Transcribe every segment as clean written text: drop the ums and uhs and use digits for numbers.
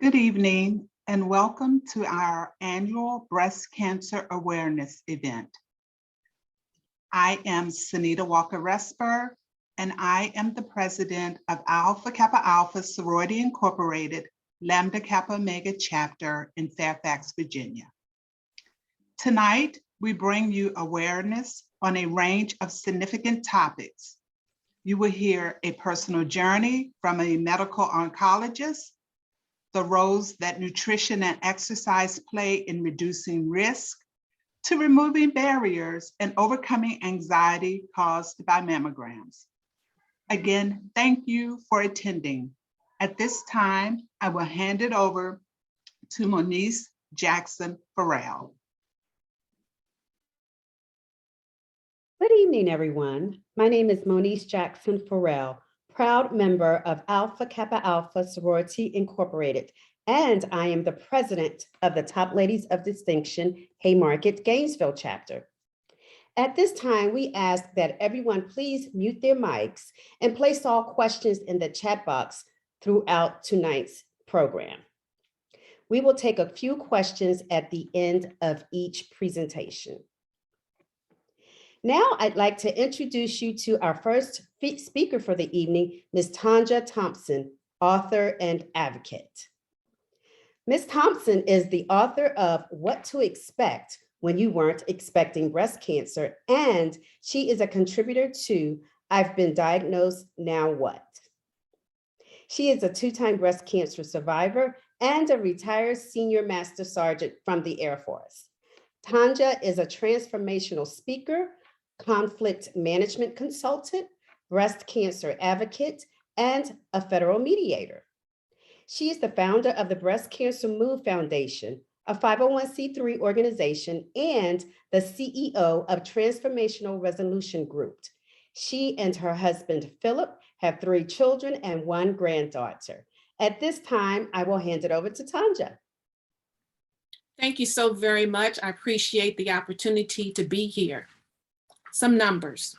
Good evening and welcome to our annual Breast Cancer Awareness event. I am Sunita Walker-Resper, and I am the president of Alpha Kappa Alpha Sorority Incorporated, Lambda Kappa Omega chapter in Fairfax, Virginia. Tonight, we bring you awareness on a range of significant topics. You will hear a personal journey from a medical oncologist, the roles that nutrition and exercise play in reducing risk, to removing barriers and overcoming anxiety caused by mammograms. Again, thank you for attending. At this time, I will hand it over to Moniece Jackson Farrell. Good evening, everyone. My name is Moniece Jackson Farrell, proud member of Alpha Kappa Alpha Sorority Incorporated, and I am the president of the Top Ladies of Distinction Haymarket Gainesville chapter. At this time, we ask that everyone please mute their mics and place all questions in the chat box throughout tonight's program. We will take a few questions at the end of each presentation. Now, I'd like to introduce you to our first speaker for the evening, Ms. Tanja Thompson, author and advocate. Ms. Thompson is the author of What to Expect When You Weren't Expecting Breast Cancer, and she is a contributor to I've Been Diagnosed, Now What? She is a two-time breast cancer survivor and a retired senior master sergeant from the Air Force. Tanja is a transformational speaker, conflict management consultant, breast cancer advocate, and a federal mediator. She is the founder of the Breast Cancer Move Foundation, a 501c3 organization, and the CEO of Transformational Resolution Group. She and her husband, Philip, have 3 children and 1 granddaughter. At this time, I will hand it over to Tanja. Thank you so very much. I appreciate the opportunity to be here. Some numbers: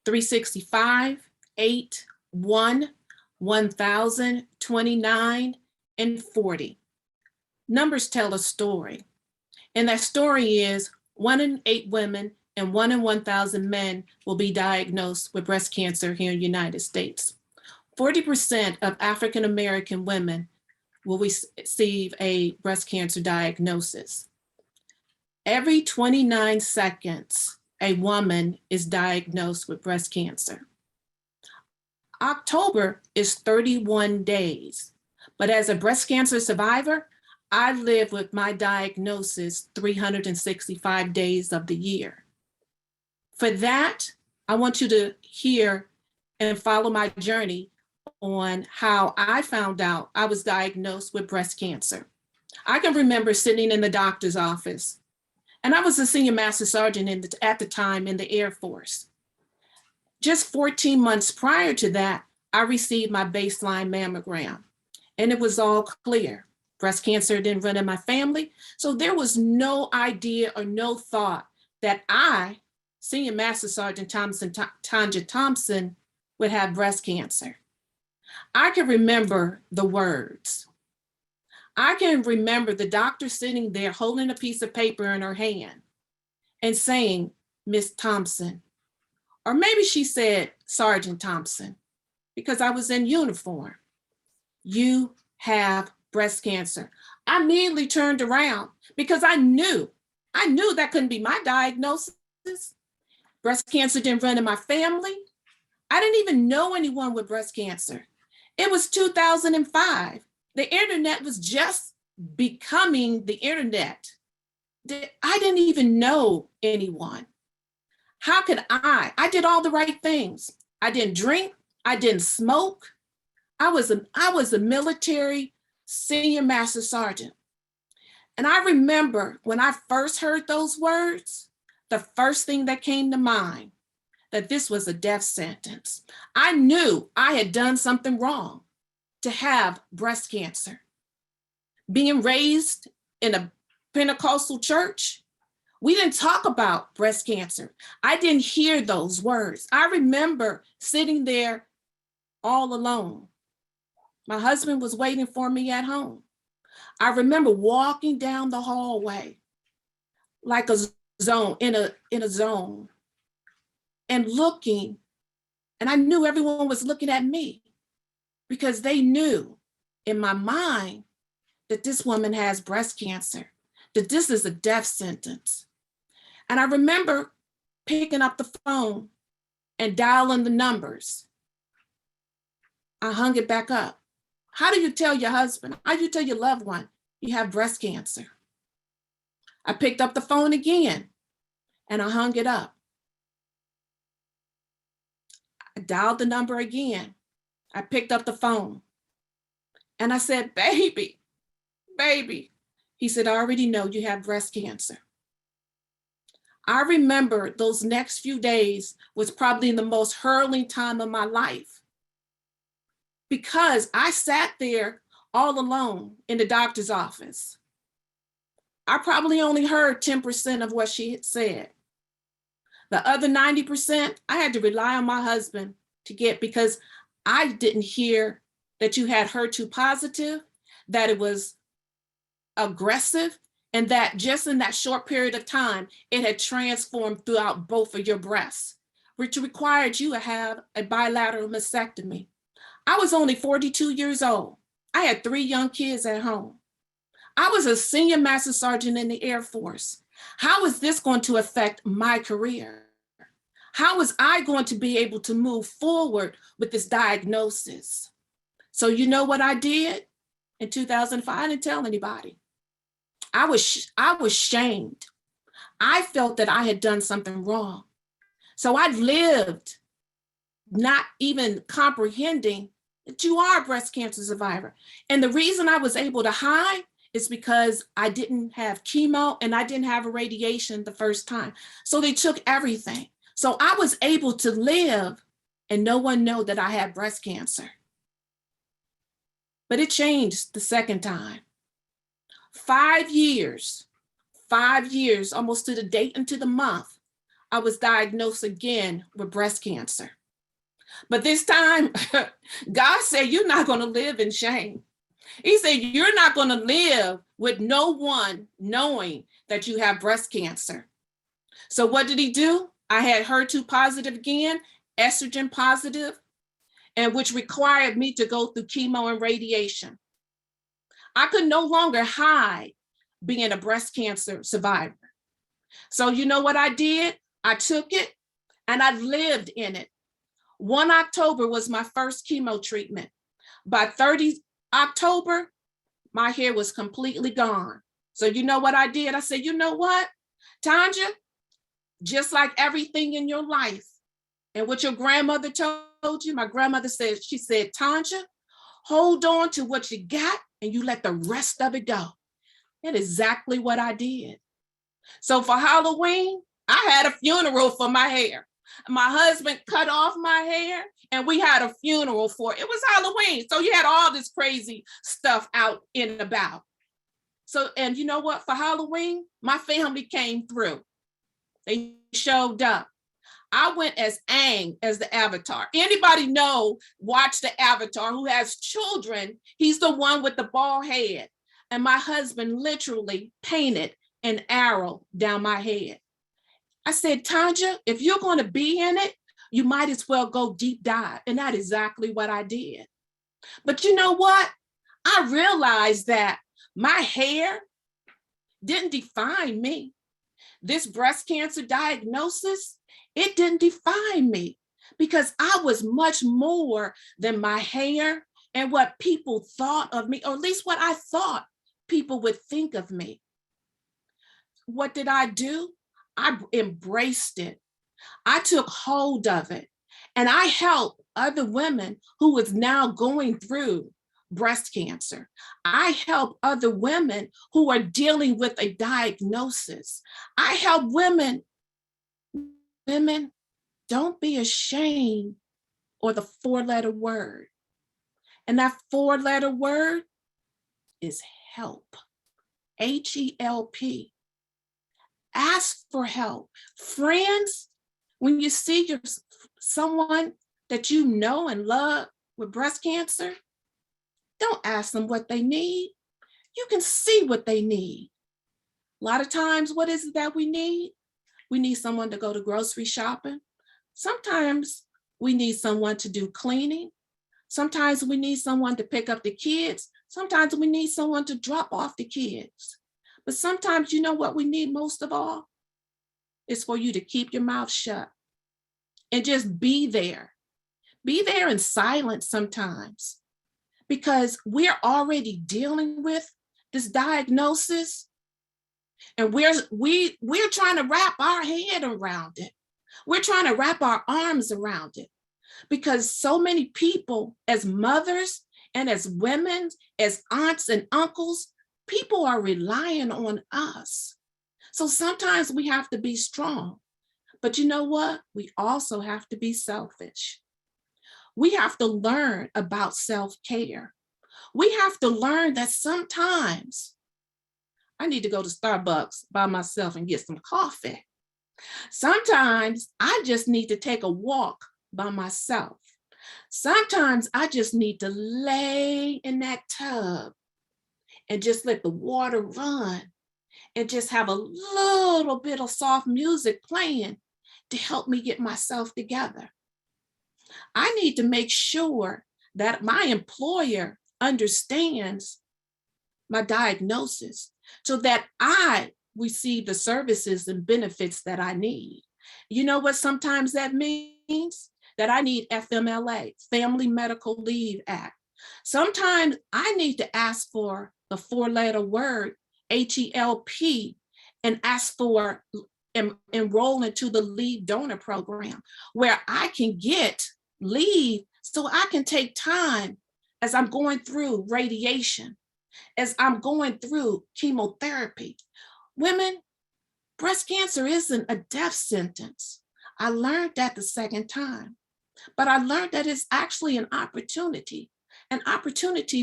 365, 8, 1, 1,000, 29, and 40. Numbers tell a story. And that story is 1 in 8 women and 1 in 1,000 men will be diagnosed with breast cancer here in the United States. 40% of African-American women will receive a breast cancer diagnosis. Every 29 seconds, a woman is diagnosed with breast cancer. October is 31 days, but as a breast cancer survivor, I live with my diagnosis 365 days of the year. For that, I want you to hear and follow my journey on how I found out I was diagnosed with breast cancer. I can remember sitting in the doctor's office, and I was a senior master sergeant at the time in the Air Force. Just 14 months prior to that, I received my baseline mammogram, and it was all clear. Breast cancer didn't run in my family, so there was no idea or no thought that I, Senior Master Sergeant Tanja Thompson, would have breast cancer. I can remember the words. I can remember the doctor sitting there holding a piece of paper in her hand and saying, Miss Thompson, or maybe she said Sergeant Thompson, because I was in uniform. You have breast cancer. I immediately turned around because I knew that couldn't be my diagnosis. Breast cancer didn't run in my family. I didn't even know anyone with breast cancer. It was 2005. The internet was just becoming the internet. I didn't even know anyone. How could I? I did all the right things. I didn't drink. I didn't smoke. I was a military senior master sergeant. And I remember when I first heard those words, the first thing that came to mind, that this was a death sentence. I knew I had done something wrong to have breast cancer. Being raised in a Pentecostal church, we didn't talk about breast cancer. I didn't hear those words. I remember sitting there all alone. My husband was waiting for me at home. I remember walking down the hallway like a zone, in a zone, and looking, and I knew everyone was looking at me because they knew in my mind that this woman has breast cancer, that this is a death sentence. And I remember picking up the phone and dialing the numbers. I hung it back up. How do you tell your husband? How do you tell your loved one you have breast cancer? I picked up the phone again and I hung it up. I dialed the number again. I picked up the phone and I said, baby. He said, I already know you have breast cancer. I remember those next few days was probably the most hurling time of my life because I sat there all alone in the doctor's office. I probably only heard 10% of what she had said. The other 90%, I had to rely on my husband to get, because I didn't hear that you had HER2 positive, that it was aggressive, and that just in that short period of time, it had transformed throughout both of your breasts, which required you to have a bilateral mastectomy. I was only 42 years old. I had 3 young kids at home. I was a senior master sergeant in the Air Force. How is this going to affect my career? How was I going to be able to move forward with this diagnosis? So you know what I did in 2005? I didn't tell anybody. I was shamed. I felt that I had done something wrong. So I lived not even comprehending that you are a breast cancer survivor. And the reason I was able to hide is because I didn't have chemo and I didn't have irradiation the first time. So they took everything. So I was able to live and no one knew that I had breast cancer. But it changed the second time. 5 years, almost to the date and to the month, I was diagnosed again with breast cancer. But this time, God said, you're not going to live in shame. He said, you're not going to live with no one knowing that you have breast cancer. So what did he do? I had HER2 positive again, estrogen positive, and which required me to go through chemo and radiation. I could no longer hide being a breast cancer survivor. So you know what I did? I took it and I lived in it. 1 October was my first chemo treatment. By 30 October, my hair was completely gone. So you know what I did? I said, you know what, Tanja, just like everything in your life and what your grandmother told you, my grandmother said, she said, Tanja, hold on to what you got and you let the rest of it go. That's exactly what I did. So for Halloween, I had a funeral for my hair. My husband cut off my hair and we had a funeral for it. It was Halloween. So you had all this crazy stuff out and about. So, and you know what? For Halloween, my family came through. They showed up. I went as Aang, as the Avatar. Anybody know, watch the Avatar, who has children? He's the one with the bald head. And my husband literally painted an arrow down my head. I said, Tanja, if you're going to be in it, you might as well go deep dive. And that's exactly what I did. But you know what? I realized that my hair didn't define me. This breast cancer diagnosis, it didn't define me because I was much more than my hair and what people thought of me, or at least what I thought people would think of me. What did I do? I embraced it. I took hold of it and I helped other women who was now going through breast cancer. I help other women who are dealing with a diagnosis. I help women, don't be ashamed or the 4-letter word. And that 4-letter word is help, H-E-L-P. Ask for help. Friends, when you see someone that you know and love with breast cancer, don't ask them what they need. You can see what they need. A lot of times, what is it that we need? We need someone to go to grocery shopping. Sometimes we need someone to do cleaning. Sometimes we need someone to pick up the kids. Sometimes we need someone to drop off the kids. But sometimes, you know what we need most of all? It's for you to keep your mouth shut and just be there. Be there in silence sometimes, because we're already dealing with this diagnosis, and we're trying to wrap our head around it. We're trying to wrap our arms around it, because so many people, as mothers and as women, as aunts and uncles, people are relying on us. So sometimes we have to be strong. But you know what? We also have to be selfish. We have to learn about self-care. We have to learn that sometimes I need to go to Starbucks by myself and get some coffee. Sometimes I just need to take a walk by myself. Sometimes I just need to lay in that tub and just let the water run and just have a little bit of soft music playing to help me get myself together. I need to make sure that my employer understands my diagnosis so that I receive the services and benefits that I need. You know what sometimes that means? That I need FMLA, Family Medical Leave Act. Sometimes I need to ask for the 4-letter word, HELP, and ask for enroll into the leave donor program, where I can get leave so I can take time as I'm going through radiation, as I'm going through chemotherapy. Women, breast cancer isn't a death sentence. I learned that the second time, but I learned that it's actually an opportunity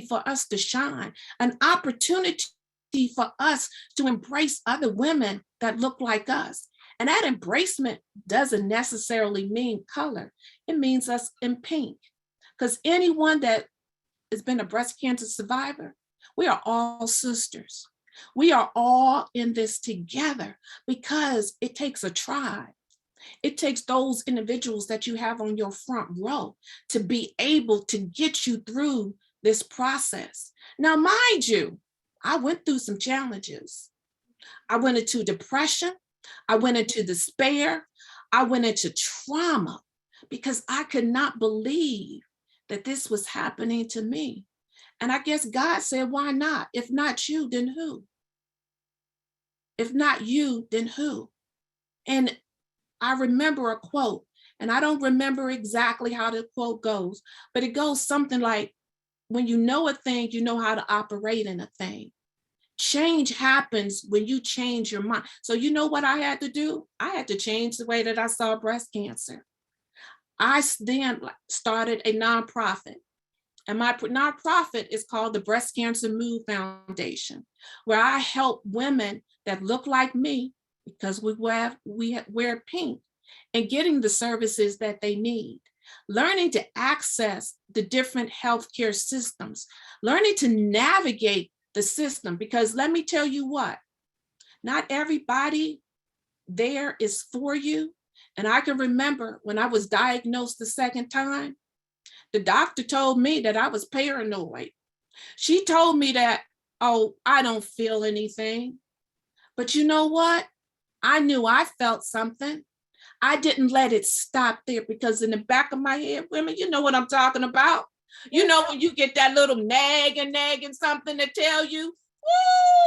for us to shine, an opportunity for us to embrace other women that look like us. And that embracement doesn't necessarily mean color. It means us in pink. Because anyone that has been a breast cancer survivor, we are all sisters. We are all in this together, because it takes a tribe. It takes those individuals that you have on your front row to be able to get you through this process. Now, mind you, I went through some challenges. I went into depression. I went into despair. I went into trauma, because I could not believe that this was happening to me. And I guess God said, why not? If not you, then who? If not you, then who? And I remember a quote, and I don't remember exactly how the quote goes, but it goes something like, when you know a thing, you know how to operate in a thing. Change happens when you change your mind. So you know what I had to do? I had to change the way that I saw breast cancer. I then started a nonprofit. And my nonprofit is called the Breast Cancer Move Foundation, where I help women that look like me, because we wear pink, and getting the services that they need, learning to access the different healthcare systems, learning to navigate the system, because let me tell you what, not everybody there is for you. And I can remember when I was diagnosed the second time, the doctor told me that I was paranoid. She told me that, oh, I don't feel anything. But you know what? I knew I felt something. I didn't let it stop there, because in the back of my head, women, you know what I'm talking about. You know, when you get that little nagging something to tell you,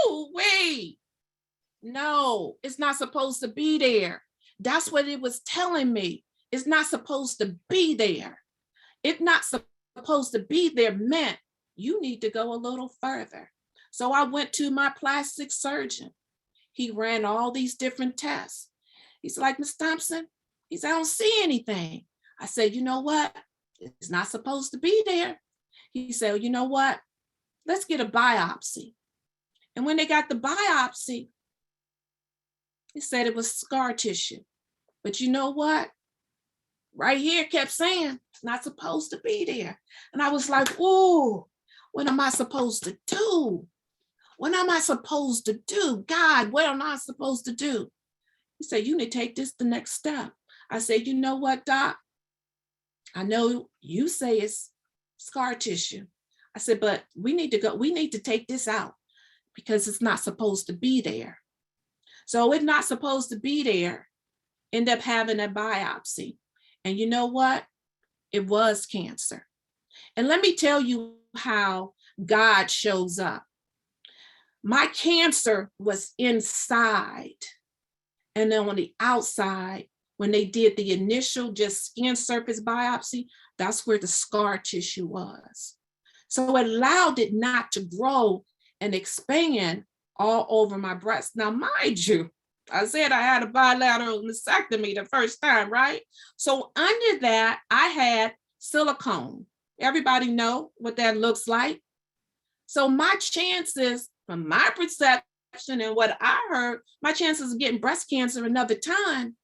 woo, wait, no, it's not supposed to be there. That's what it was telling me. It's not supposed to be there. It's not supposed to be there meant you need to go a little further. So I went to my plastic surgeon. He ran all these different tests. He's like, Ms. Thompson, he said, I don't see anything. I said, you know what? It's not supposed to be there. He said, well, you know what? Let's get a biopsy. And when they got the biopsy, he said it was scar tissue. But you know what? Right here kept saying it's not supposed to be there. And I was like, oh, what am I supposed to do? What am I supposed to do? God, what am I supposed to do? He said, you need to take this the next step. I said, you know what, Doc? I know you say it's scar tissue. I said, but we need to take this out because it's not supposed to be there. So it's not supposed to be there. End up having a biopsy. And you know what? It was cancer. And let me tell you how God shows up. My cancer was inside. And then on the outside, when they did the initial just skin surface biopsy, that's where the scar tissue was. So it allowed it not to grow and expand all over my breast. Now, mind you, I said I had a bilateral mastectomy the first time, right? So under that, I had silicone. Everybody know what that looks like. So my chances, from my perception and what I heard, my chances of getting breast cancer another time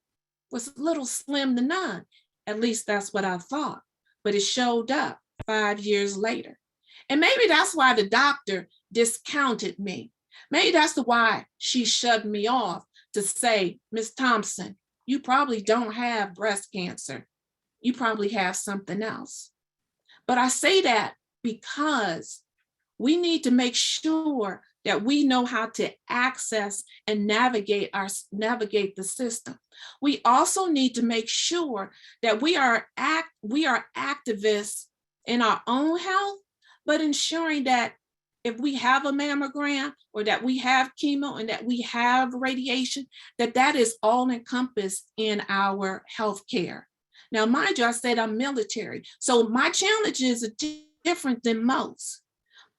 was a little slim to none. At least that's what I thought. But it showed up 5 years later. And maybe that's why the doctor discounted me. Maybe that's why she shoved me off to say, Ms. Thompson, you probably don't have breast cancer. You probably have something else. But I say that because we need to make sure that we know how to access and navigate the system. We also need to make sure that we are activists in our own health, but ensuring that if we have a mammogram or that we have chemo and that we have radiation, that is all encompassed in our healthcare. Now, mind you, I said I'm military, so my challenges are different than most,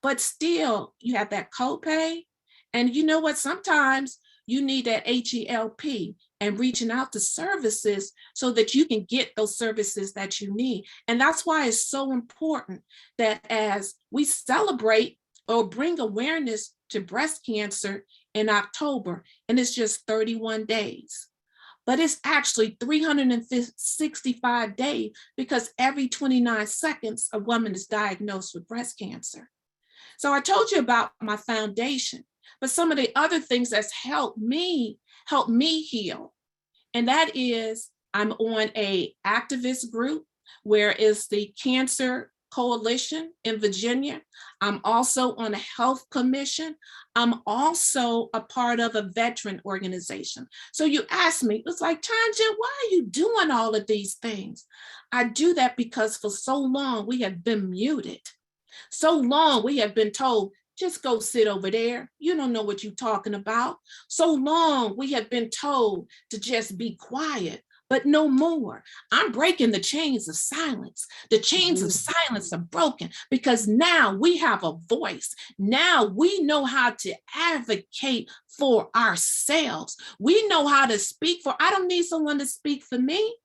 but still you have that copay. And you know what? Sometimes you need that HELP and reaching out to services so that you can get those services that you need. And that's why it's so important that as we celebrate or bring awareness to breast cancer in October, and it's just 31 days, but it's actually 365 days because every 29 seconds, a woman is diagnosed with breast cancer. So I told you about my foundation, but some of the other things that's helped me heal. And that is, I'm on a activist group where it's the Cancer Coalition in Virginia. I'm also on a health commission. I'm also a part of a veteran organization. So you ask me, it's like, Tanja, why are you doing all of these things? I do that because for so long we have been muted. So long we have been told, just go sit over there. You don't know what you're talking about. So long we have been told to just be quiet, but no more. I'm breaking the chains of silence. The chains of silence are broken because now we have a voice. Now we know how to advocate for ourselves. We know how to speak for, I don't need someone to speak for me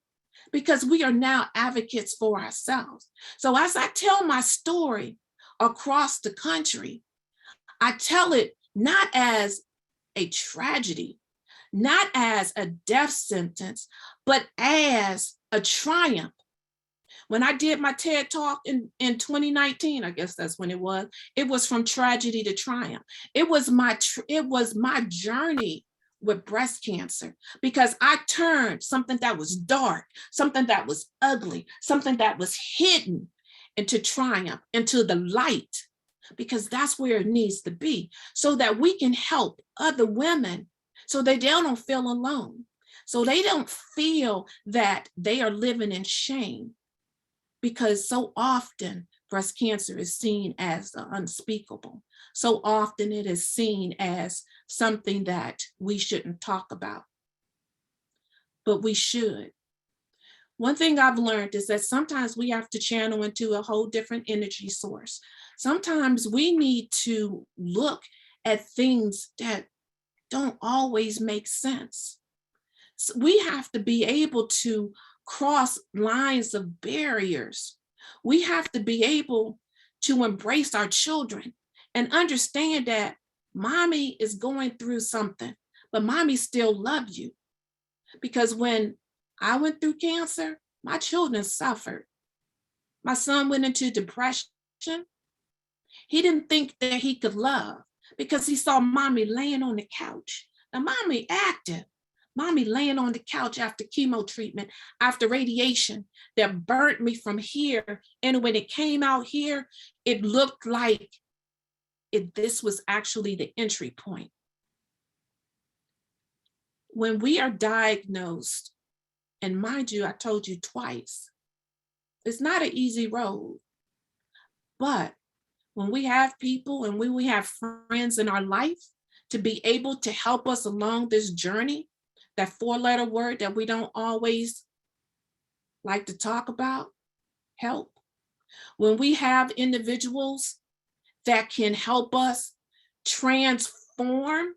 because we are now advocates for ourselves. So as I tell my story across the country, I tell it not as a tragedy, not as a death sentence, but as a triumph. When I did my TED Talk in 2019, I guess that's when it was from tragedy to triumph. It was my journey with breast cancer because I turned something that was dark, something that was ugly, something that was hidden into triumph, into the light, because that's where it needs to be so that we can help other women so that they don't feel alone, so they don't feel that they are living in shame, because so often breast cancer is seen as unspeakable. So often it is seen as something that we shouldn't talk about, but we should. One thing I've learned is that sometimes we have to channel into a whole different energy source. Sometimes we need to look at things that don't always make sense. So we have to be able to cross lines of barriers. We have to be able to embrace our children and understand that mommy is going through something, but mommy still loves you. Because when I went through cancer, my children suffered. My son went into depression. He didn't think that he could love because he saw mommy laying on the couch. Now, mommy active. Mommy laying on the couch after chemo treatment, after radiation that burnt me from here. And when it came out here, it looked like this was actually the entry point. When we are diagnosed, and mind you, I told you twice, it's not an easy road. But when we have people and when we have friends in our life to be able to help us along this journey, that 4-letter word that we don't always like to talk about, help. When we have individuals that can help us transform,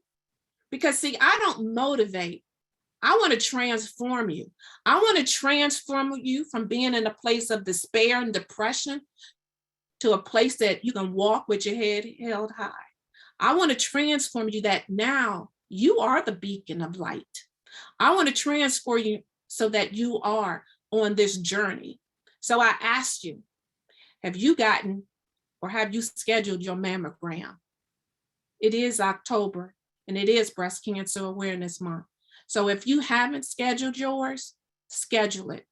because see, I don't motivate, I want to transform you. I want to transform you from being in a place of despair and depression to a place that you can walk with your head held high. I want to transform you that now you are the beacon of light. I want to transform you so that you are on this journey. So I asked you, have you gotten or have you scheduled your mammogram? It is October and it is Breast Cancer Awareness Month. So if you haven't scheduled yours, schedule it,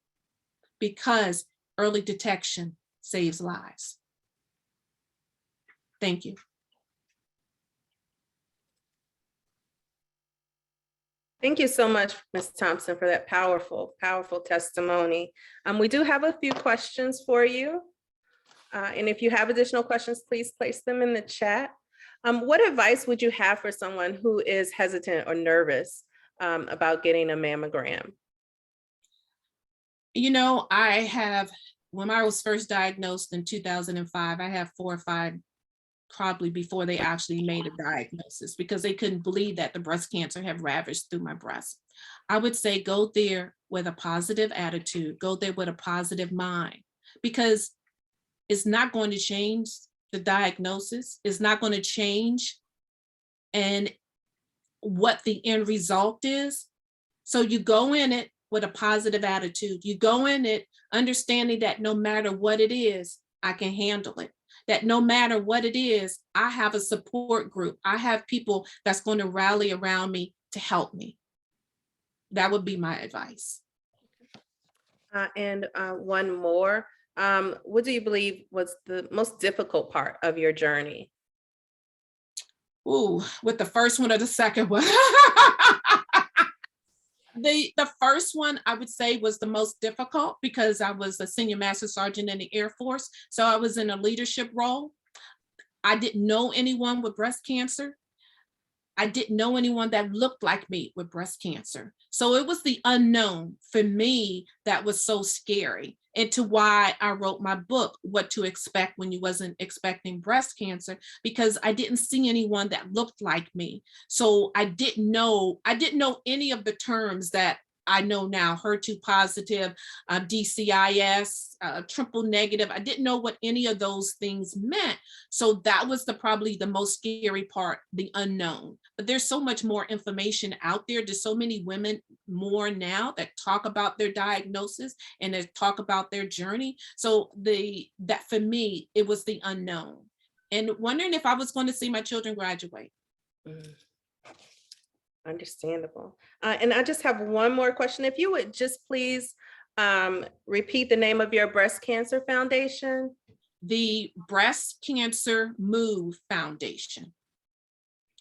because early detection saves lives. Thank you. Thank you so much, Ms. Thompson, for that powerful, powerful testimony. We do have a few questions for you. And if you have additional questions, please place them in the chat. What advice would you have for someone who is hesitant or nervous about getting a mammogram? You know, when I was first diagnosed in 2005, I had 4 or 5 probably before they actually made a diagnosis, because they couldn't believe that the breast cancer had ravaged through my breast. I would say go there with a positive attitude, go there with a positive mind, because it's not going to change the diagnosis. It's not going to change and what the end result is. So you go in it with a positive attitude. You go in it understanding that no matter what it is, I can handle it. That no matter what it is, I have a support group. I have people that's going to rally around me to help me. That would be my advice. And one more. What do you believe was the most difficult part of your journey? Ooh, with the first one or the second one? The first one I would say was the most difficult, because I was a senior master sergeant in the Air Force. So I was in a leadership role. I didn't know anyone with breast cancer. I didn't know anyone that looked like me with breast cancer. So it was the unknown for me that was so scary, and to why I wrote my book, What to Expect When You Wasn't Expecting Breast Cancer, because I didn't see anyone that looked like me. So I didn't know any of the terms that I know now: HER2 positive, DCIS, triple negative. I didn't know what any of those things meant. So that was probably the most scary part, the unknown. But there's so much more information out there. There's so many women more now that talk about their diagnosis and that talk about their journey. So that for me, it was the unknown, and wondering if I was going to see my children graduate. Understandable. And I just have one more question. If you would just please repeat the name of your breast cancer foundation. The Breast Cancer Move Foundation.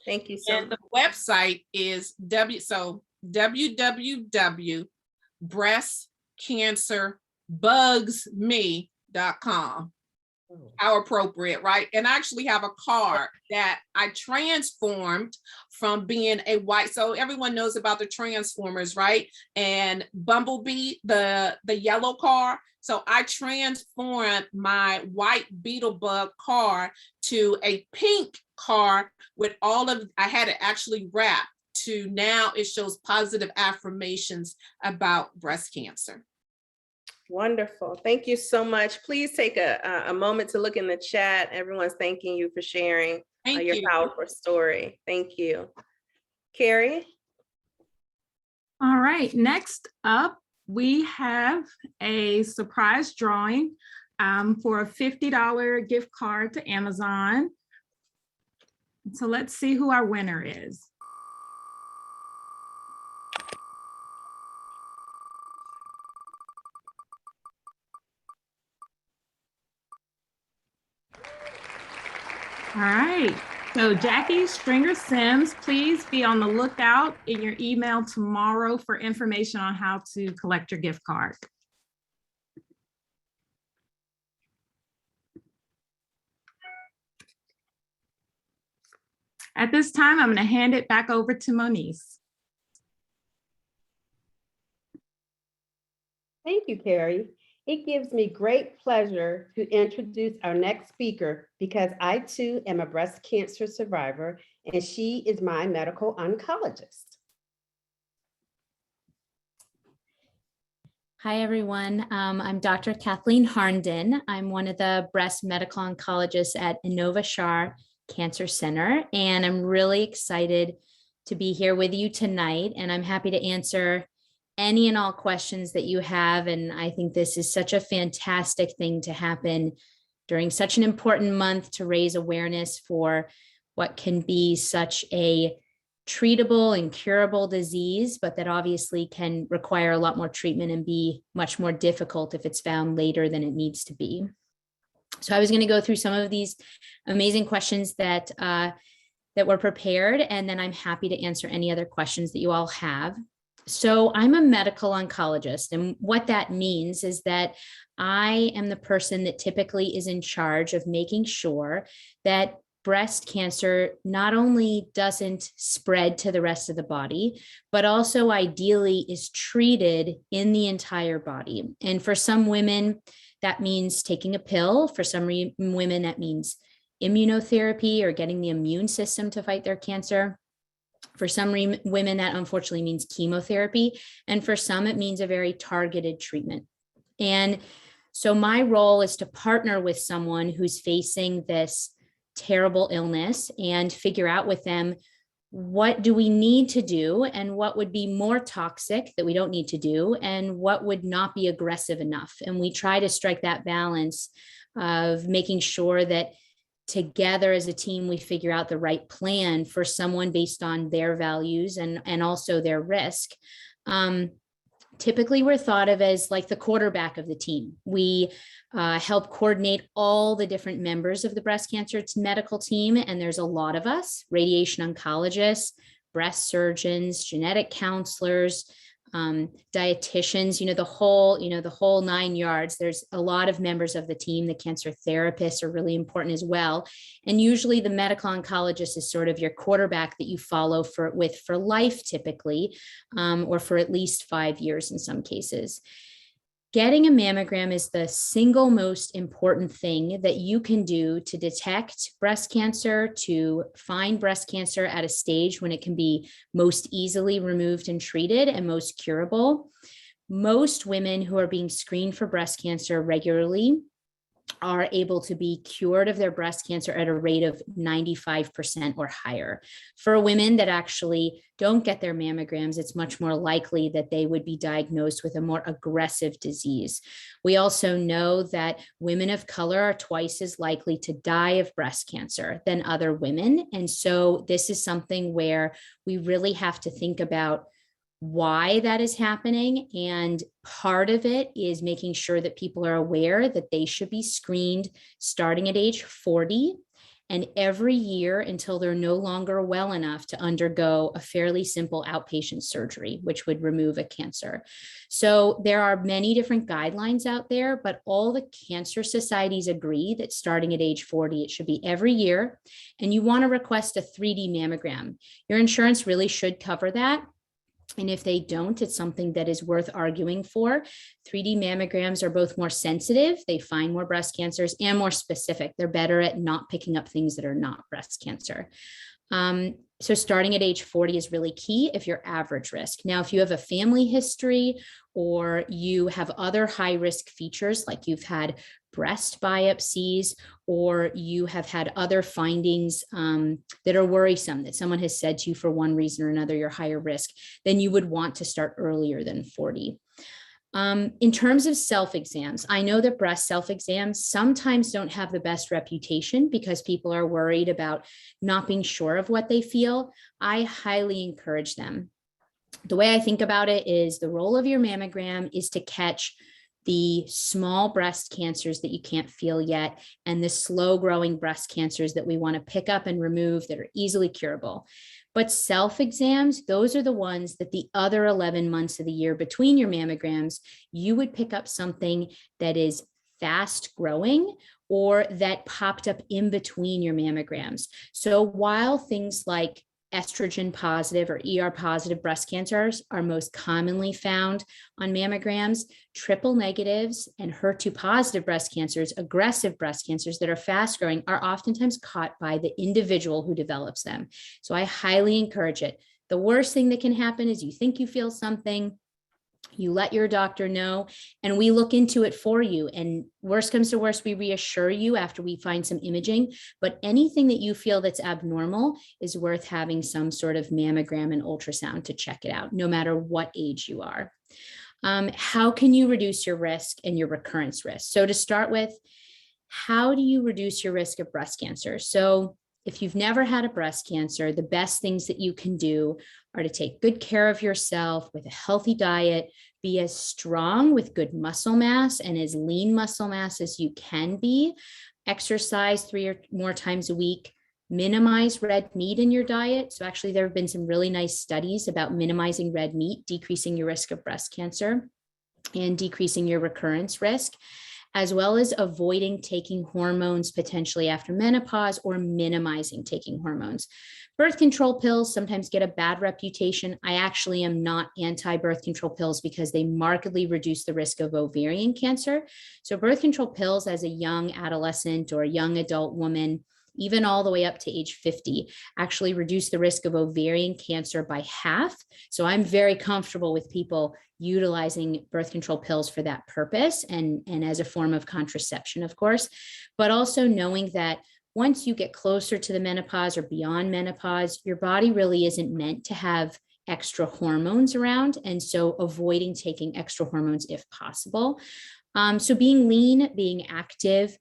Thank you so much. And the website is www.breastcancerbugsme.com. How appropriate, right? And I actually have a card that I transformed from being a white. So everyone knows about the Transformers, right? And Bumblebee, the yellow car. So I transformed my white Beetlebug car to a pink car with I had it actually wrapped to, now it shows positive affirmations about breast cancer. Wonderful. Thank you so much. Please take a moment to look in the chat. Everyone's thanking you for sharing your powerful story. Thank you. Carrie? All right, next up, we have a surprise drawing for a $50 gift card to Amazon. So let's see who our winner is. All right. So Jackie Stringer Sims, please be on the lookout in your email tomorrow for information on how to collect your gift card. At this time, I'm going to hand it back over to Moniece. Thank you, Carrie. It gives me great pleasure to introduce our next speaker because I too am a breast cancer survivor and she is my medical oncologist. Hi, everyone. I'm Dr. Kathleen Harnden. I'm one of the breast medical oncologists at Inova Shar Cancer Center, and I'm really excited to be here with you tonight, and I'm happy to answer any and all questions that you have. And I think this is such a fantastic thing to happen during such an important month to raise awareness for what can be such a treatable and curable disease, but that obviously can require a lot more treatment and be much more difficult if it's found later than it needs to be. So I was going to go through some of these amazing questions that were prepared, and then I'm happy to answer any other questions that you all have. So I'm a medical oncologist, and what that means is that I am the person that typically is in charge of making sure that breast cancer not only doesn't spread to the rest of the body, but also ideally is treated in the entire body. And for some women, that means taking a pill. For some women, that means immunotherapy or getting the immune system to fight their cancer. For some women, that unfortunately means chemotherapy. And for some, it means a very targeted treatment. And so my role is to partner with someone who's facing this terrible illness and figure out with them, what do we need to do and what would be more toxic that we don't need to do and what would not be aggressive enough. And we try to strike that balance of making sure that together as a team, we figure out the right plan for someone based on their values and also their risk. Typically, we're thought of as like the quarterback of the team. We help coordinate all the different members of the breast cancer medical team, and there's a lot of us: radiation oncologists, breast surgeons, genetic counselors, dietitians, the whole 9 yards. There's a lot of members of the team. The cancer therapists are really important as well. And usually the medical oncologist is sort of your quarterback that you follow for life typically, or for at least 5 years in some cases. Getting a mammogram is the single most important thing that you can do to detect breast cancer, to find breast cancer at a stage when it can be most easily removed and treated and most curable. Most women who are being screened for breast cancer regularly are able to be cured of their breast cancer at a rate of 95% or higher. For women that actually don't get their mammograms, it's much more likely that they would be diagnosed with a more aggressive disease. We also know that women of color are twice as likely to die of breast cancer than other women. And so this is something where we really have to think about why that is happening. And part of it is making sure that people are aware that they should be screened starting at age 40 and every year until they're no longer well enough to undergo a fairly simple outpatient surgery, which would remove a cancer. So there are many different guidelines out there, but all the cancer societies agree that starting at age 40, it should be every year. And you want to request a 3D mammogram. Your insurance really should cover that. And if they don't, it's something that is worth arguing for. 3D mammograms are both more sensitive, they find more breast cancers, and more specific. They're better at not picking up things that are not breast cancer. So starting at age 40 is really key if you're average risk. Now, if you have a family history or you have other high risk features, like you've had breast biopsies or you have had other findings that are worrisome, that someone has said to you for one reason or another, you're higher risk, then you would want to start earlier than 40. In terms of self-exams, I know that breast self-exams sometimes don't have the best reputation because people are worried about not being sure of what they feel. I highly encourage them. The way I think about it is the role of your mammogram is to catch the small breast cancers that you can't feel yet and the slow growing breast cancers that we want to pick up and remove that are easily curable. But self-exams, those are the ones that the other 11 months of the year between your mammograms, you would pick up something that is fast growing or that popped up in between your mammograms. So while things like estrogen positive or ER positive breast cancers are most commonly found on mammograms, triple negatives and HER2 positive breast cancers, aggressive breast cancers that are fast growing, are oftentimes caught by the individual who develops them. So I highly encourage it. The worst thing that can happen is you think you feel something, you let your doctor know, and we look into it for you. And worst comes to worst, we reassure you after we find some imaging. But anything that you feel that's abnormal is worth having some sort of mammogram and ultrasound to check it out, no matter what age you are. How can you reduce your risk and your recurrence risk? So to start with, how do you reduce your risk of breast cancer? So if you've never had a breast cancer, the best things that you can do are to take good care of yourself with a healthy diet, be as strong with good muscle mass and as lean muscle mass as you can be, exercise 3 or more times a week, minimize red meat in your diet. So actually there have been some really nice studies about minimizing red meat, decreasing your risk of breast cancer and decreasing your recurrence risk, as well as avoiding taking hormones potentially after menopause or minimizing taking hormones. Birth control pills sometimes get a bad reputation. I actually am not anti-birth control pills because they markedly reduce the risk of ovarian cancer. So birth control pills as a young adolescent or a young adult woman, even all the way up to age 50, actually reduce the risk of ovarian cancer by half. So I'm very comfortable with people utilizing birth control pills for that purpose and as a form of contraception, of course, but also knowing that once you get closer to the menopause or beyond menopause, your body really isn't meant to have extra hormones around. And so avoiding taking extra hormones if possible. So being lean, being active,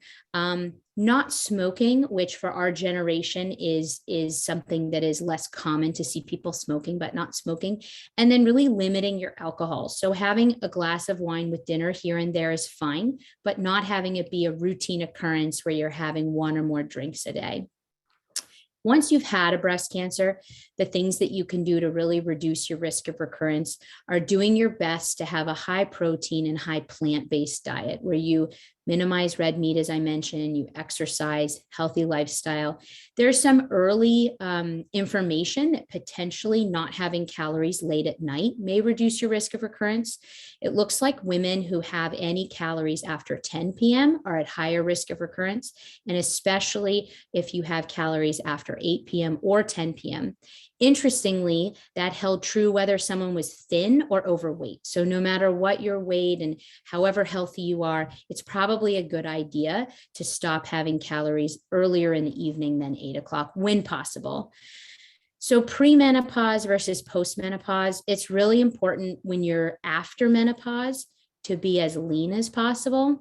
not smoking, which for our generation is something that is less common to see people smoking, but not smoking, and then really limiting your alcohol. So having a glass of wine with dinner here and there is fine, but not having it be a routine occurrence where you're having 1 or more drinks a day. Once you've had a breast cancer, the things that you can do to really reduce your risk of recurrence are doing your best to have a high protein and high plant-based diet where you minimize red meat, as I mentioned, you exercise, healthy lifestyle. There's some early information that potentially not having calories late at night may reduce your risk of recurrence. It looks like women who have any calories after 10 p.m. are at higher risk of recurrence, and especially if you have calories after 8 p.m. or 10 p.m. Interestingly, that held true whether someone was thin or overweight. So no matter what your weight and however healthy you are, it's probably a good idea to stop having calories earlier in the evening than 8 o'clock when possible. So premenopause versus postmenopause, it's really important when you're after menopause to be as lean as possible.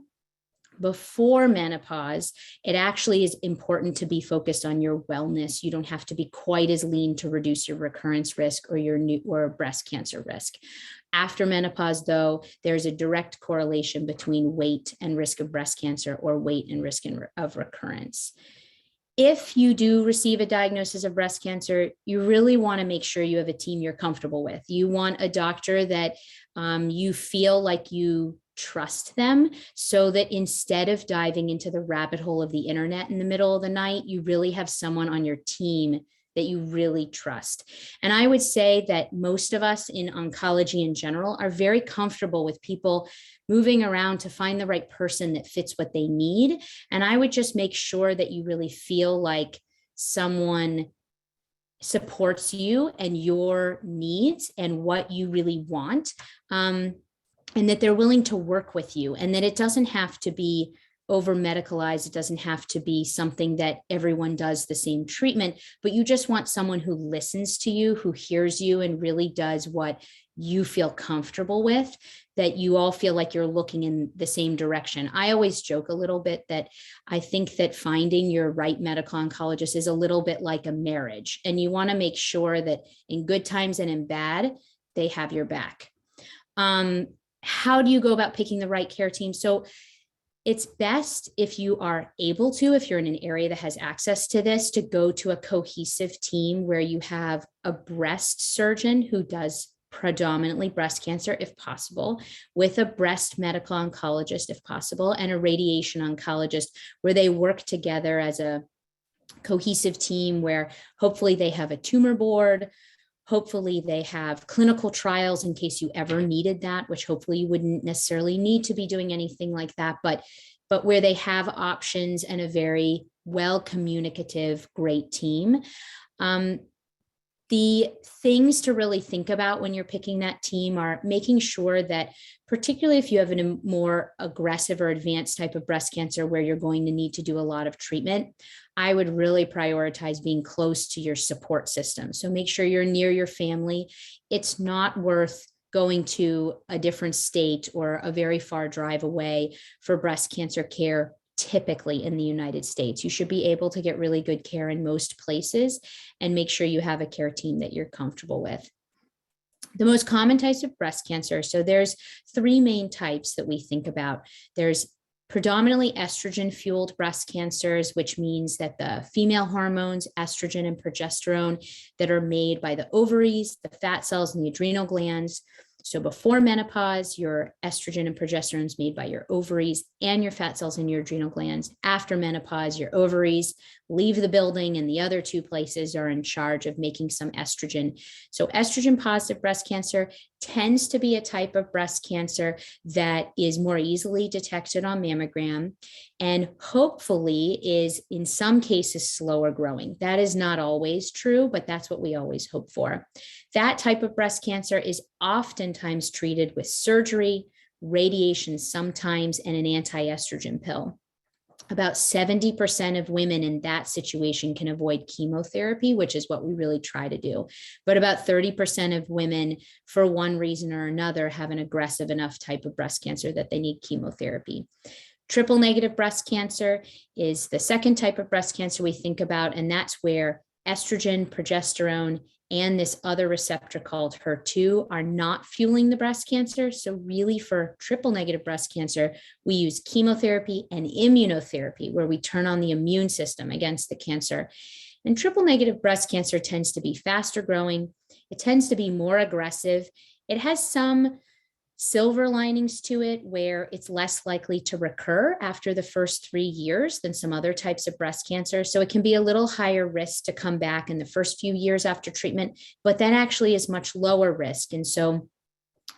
Before menopause, it actually is important to be focused on your wellness. You don't have to be quite as lean to reduce your recurrence risk or your breast cancer risk. After menopause, though, there's a direct correlation between weight and risk of breast cancer or weight and risk of recurrence. If you do receive a diagnosis of breast cancer, you really want to make sure you have a team you're comfortable with. You want a doctor that you feel like you trust them, so that instead of diving into the rabbit hole of the internet in the middle of the night, you really have someone on your team that you really trust. And I would say that most of us in oncology in general are very comfortable with people moving around to find the right person that fits what they need. And I would just make sure that you really feel like someone supports you and your needs and what you really want. And that they're willing to work with you, and that it doesn't have to be over medicalized. It doesn't have to be something that everyone does the same treatment, but you just want someone who listens to you, who hears you, and really does what you feel comfortable with, that you all feel like you're looking in the same direction. I always joke a little bit that I think that finding your right medical oncologist is a little bit like a marriage, and you want to make sure that in good times and in bad, they have your back. How do you go about picking the right care team? So it's best if you are able to, if you're in an area that has access to this, to go to a cohesive team where you have a breast surgeon who does predominantly breast cancer, if possible, with a breast medical oncologist, if possible, and a radiation oncologist, where they work together as a cohesive team where hopefully they have a tumor board. Hopefully they have clinical trials in case you ever needed that, which hopefully you wouldn't necessarily need to be doing anything like that, but where they have options and a very well communicative, great team. The things to really think about when you're picking that team are making sure that, particularly if you have a more aggressive or advanced type of breast cancer where you're going to need to do a lot of treatment, I would really prioritize being close to your support system. So make sure you're near your family. It's not worth going to a different state or a very far drive away for breast cancer care. Typically in the United States, you should be able to get really good care in most places, and make sure you have a care team that you're comfortable with. The most common types of breast cancer. So there's three main types that we think about. There's predominantly estrogen fueled breast cancers, which means that the female hormones, estrogen and progesterone, that are made by the ovaries, the fat cells, and the adrenal glands. So before menopause, your estrogen and progesterone is made by your ovaries and your fat cells in your adrenal glands. After menopause, your ovaries leave the building, and the other two places are in charge of making some estrogen. So estrogen positive breast cancer tends to be a type of breast cancer that is more easily detected on mammogram, and hopefully is in some cases slower growing. That is not always true, but that's what we always hope for. That type of breast cancer is oftentimes treated with surgery, radiation sometimes, and an anti-estrogen pill. About 70% of women in that situation can avoid chemotherapy, which is what we really try to do. But about 30% of women, for one reason or another, have an aggressive enough type of breast cancer that they need chemotherapy. Triple negative breast cancer is the second type of breast cancer we think about, and that's where estrogen, progesterone, and this other receptor called HER2 are not fueling the breast cancer. So really for triple negative breast cancer, we use chemotherapy and immunotherapy, where we turn on the immune system against the cancer. And triple negative breast cancer tends to be faster growing. It tends to be more aggressive. It has some silver linings to it, where it's less likely to recur after the first 3 years than some other types of breast cancer. So it can be a little higher risk to come back in the first few years after treatment, but that actually is much lower risk. And so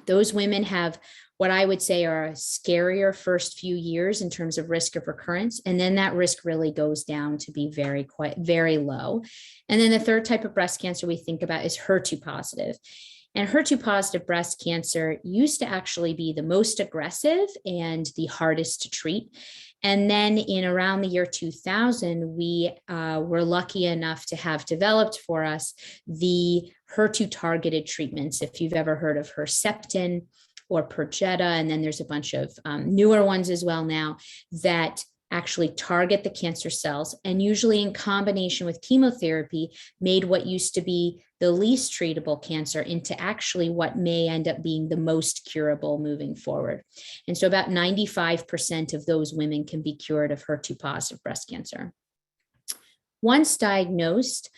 those women have what I would say are a scarier first few years in terms of risk of recurrence. And then that risk really goes down to be very low. And then the third type of breast cancer we think about is HER2 positive. And HER2 positive breast cancer used to actually be the most aggressive and the hardest to treat. And then in around the year 2000, we were lucky enough to have developed for us the HER2 targeted treatments. If you've ever heard of Herceptin or Perjeta, and then there's a bunch of newer ones as well now that actually target the cancer cells, and usually in combination with chemotherapy made what used to be the least treatable cancer into actually what may end up being the most curable moving forward. And so about 95% of those women can be cured of HER2 positive breast cancer. Once diagnosed,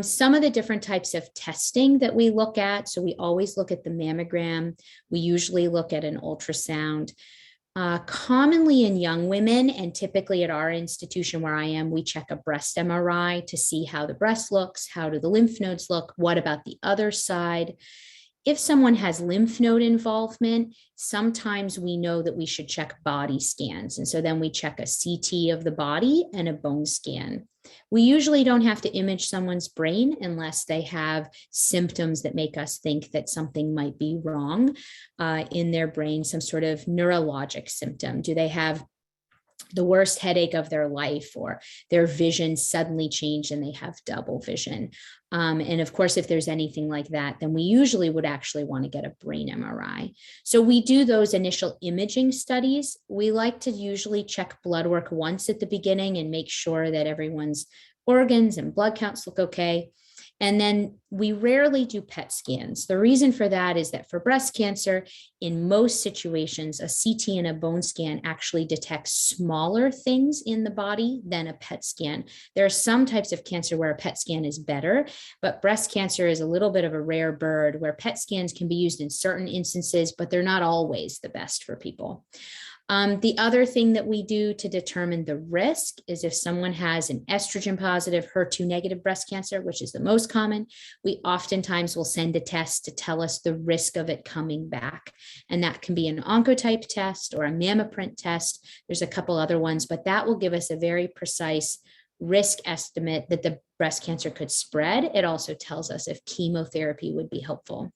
some of the different types of testing that we look at, so we always look at the mammogram, we usually look at an ultrasound. Commonly in young women, and typically at our institution where I am, we check a breast MRI to see how the breast looks, how do the lymph nodes look, what about the other side. If someone has lymph node involvement, sometimes we know that we should check body scans. And so then we check a CT of the body and a bone scan. We usually don't have to image someone's brain unless they have symptoms that make us think that something might be wrong in their brain, some sort of neurologic symptom. Do they have the worst headache of their life, or their vision suddenly changed and they have double vision. And of course, if there's anything like that, then we usually would actually want to get a brain MRI. So we do those initial imaging studies. We like to usually check blood work once at the beginning and make sure that everyone's organs and blood counts look okay. And then we rarely do PET scans. The reason for that is that for breast cancer, in most situations, a CT and a bone scan actually detects smaller things in the body than a PET scan. There are some types of cancer where a PET scan is better, but breast cancer is a little bit of a rare bird where PET scans can be used in certain instances, but they're not always the best for people. The other thing that we do to determine the risk is if someone has an estrogen positive, HER2 negative breast cancer, which is the most common, we oftentimes will send a test to tell us the risk of it coming back. And that can be an Oncotype test or a MammaPrint test. There's a couple other ones, but that will give us a very precise risk estimate that the breast cancer could spread. It also tells us if chemotherapy would be helpful.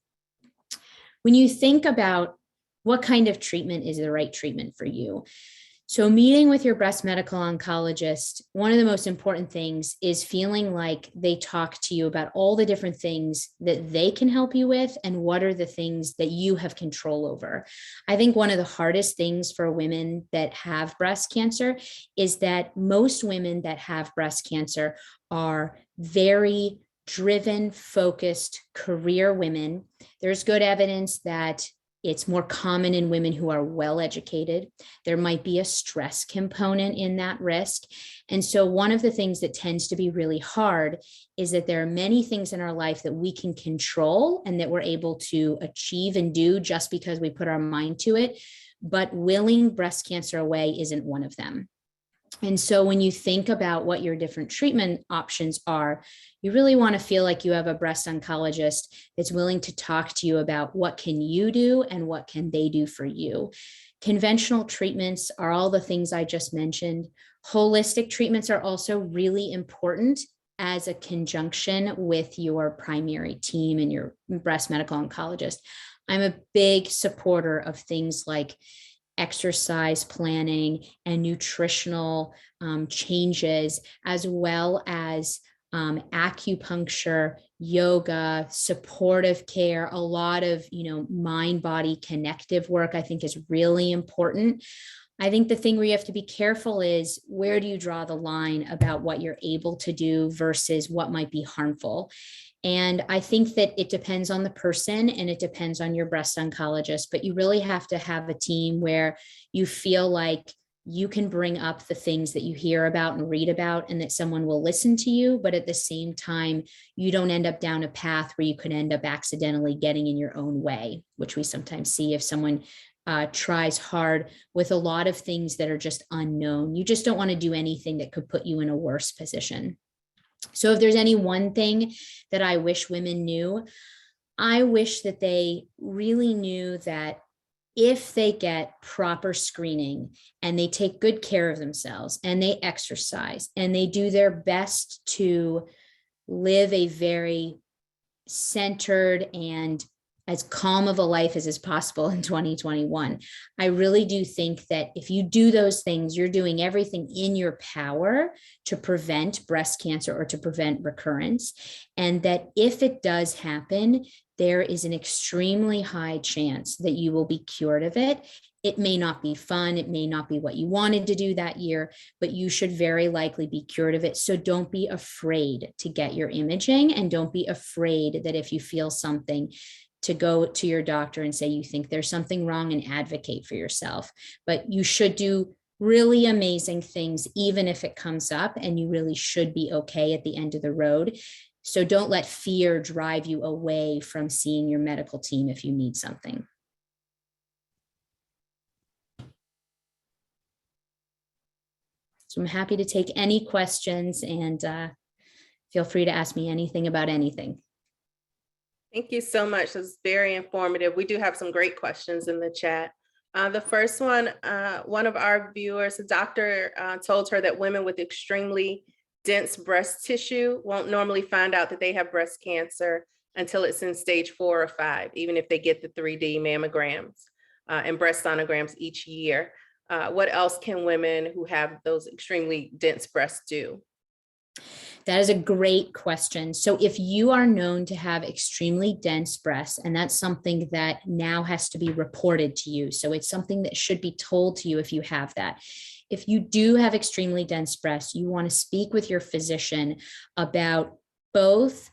When you think about what kind of treatment is the right treatment for you? So meeting with your breast medical oncologist, one of the most important things is feeling like they talk to you about all the different things that they can help you with and what are the things that you have control over. I think one of the hardest things for women that have breast cancer is that most women that have breast cancer are very driven, focused career women. There's good evidence that it's more common in women who are well educated. There might be a stress component in that risk. And so one of the things that tends to be really hard is that there are many things in our life that we can control and that we're able to achieve and do just because we put our mind to it. But willing breast cancer away isn't one of them. And so when you think about what your different treatment options are, you really want to feel like you have a breast oncologist that's willing to talk to you about what can you do and what can they do for you. Conventional treatments are all the things I just mentioned. Holistic treatments are also really important as a conjunction with your primary team and your breast medical oncologist. I'm a big supporter of things like exercise planning and nutritional changes, as well as acupuncture, yoga, supportive care, a lot of, mind-body connective work I think is really important. I think the thing where you have to be careful is where do you draw the line about what you're able to do versus what might be harmful. And I think that it depends on the person and it depends on your breast oncologist, but you really have to have a team where you feel like you can bring up the things that you hear about and read about and that someone will listen to you, but at the same time, you don't end up down a path where you could end up accidentally getting in your own way, which we sometimes see if someone tries hard with a lot of things that are just unknown. You just don't want to do anything that could put you in a worse position. So if there's any one thing that I wish women knew, I wish that they really knew that if they get proper screening and they take good care of themselves and they exercise and they do their best to live a very centered and as calm of a life as is possible in 2021. I really do think that if you do those things, you're doing everything in your power to prevent breast cancer or to prevent recurrence. And that if it does happen, there is an extremely high chance that you will be cured of it. It may not be fun. It may not be what you wanted to do that year, but you should very likely be cured of it. So don't be afraid to get your imaging and don't be afraid that if you feel something, to go to your doctor and say you think there's something wrong and advocate for yourself. But you should do really amazing things, even if it comes up, and you really should be okay at the end of the road. So don't let fear drive you away from seeing your medical team if you need something. So I'm happy to take any questions and feel free to ask me anything about anything. Thank you so much. This is very informative. We do have some great questions in the chat. The first one of our viewers, the doctor told her that women with extremely dense breast tissue won't normally find out that they have breast cancer until it's in stage 4 or 5, even if they get the 3D mammograms and breast sonograms each year. What else can women who have those extremely dense breasts do? That is a great question. So if you are known to have extremely dense breasts, and that's something that now has to be reported to you. So it's something that should be told to you if you have that. If you do have extremely dense breasts, you want to speak with your physician about both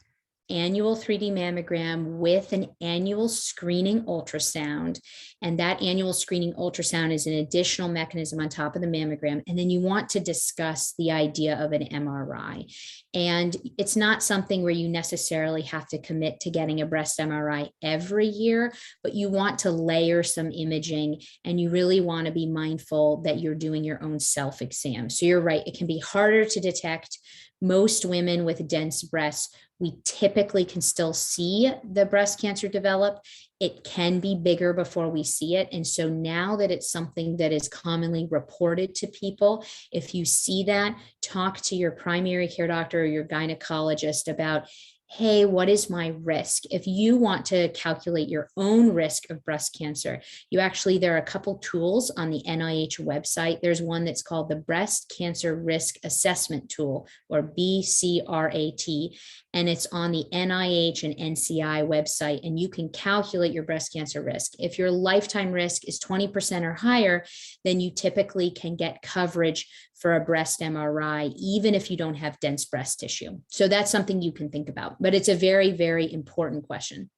annual 3D mammogram with an annual screening ultrasound. And that annual screening ultrasound is an additional mechanism on top of the mammogram. And then you want to discuss the idea of an MRI. And it's not something where you necessarily have to commit to getting a breast MRI every year, but you want to layer some imaging, and you really want to be mindful that you're doing your own self-exam. So you're right, it can be harder to detect. Most women with dense breasts, we typically can still see the breast cancer develop. It can be bigger before we see it. And so now that it's something that is commonly reported to people, if you see that, talk to your primary care doctor or your gynecologist about, hey, what is my risk? If you want to calculate your own risk of breast cancer, there are a couple tools on the NIH website. There's one that's called the Breast Cancer Risk Assessment Tool, or BCRAT, and it's on the NIH and NCI website, and you can calculate your breast cancer risk. If your lifetime risk is 20% or higher, then you typically can get coverage for a breast MRI, even if you don't have dense breast tissue. So that's something you can think about, but it's a very, very important question.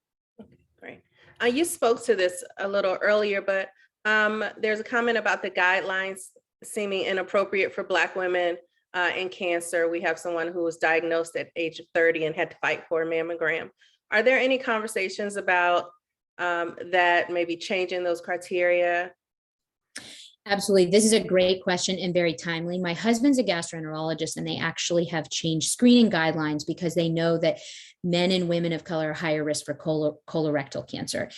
Great. You spoke to this a little earlier, but there's a comment about the guidelines seeming inappropriate for Black women in cancer. We have someone who was diagnosed at age of 30 and had to fight for a mammogram. Are there any conversations about that, maybe changing those criteria? Absolutely. This is a great question and very timely. My husband's a gastroenterologist, and they actually have changed screening guidelines because they know that men and women of color are higher risk for colorectal cancer.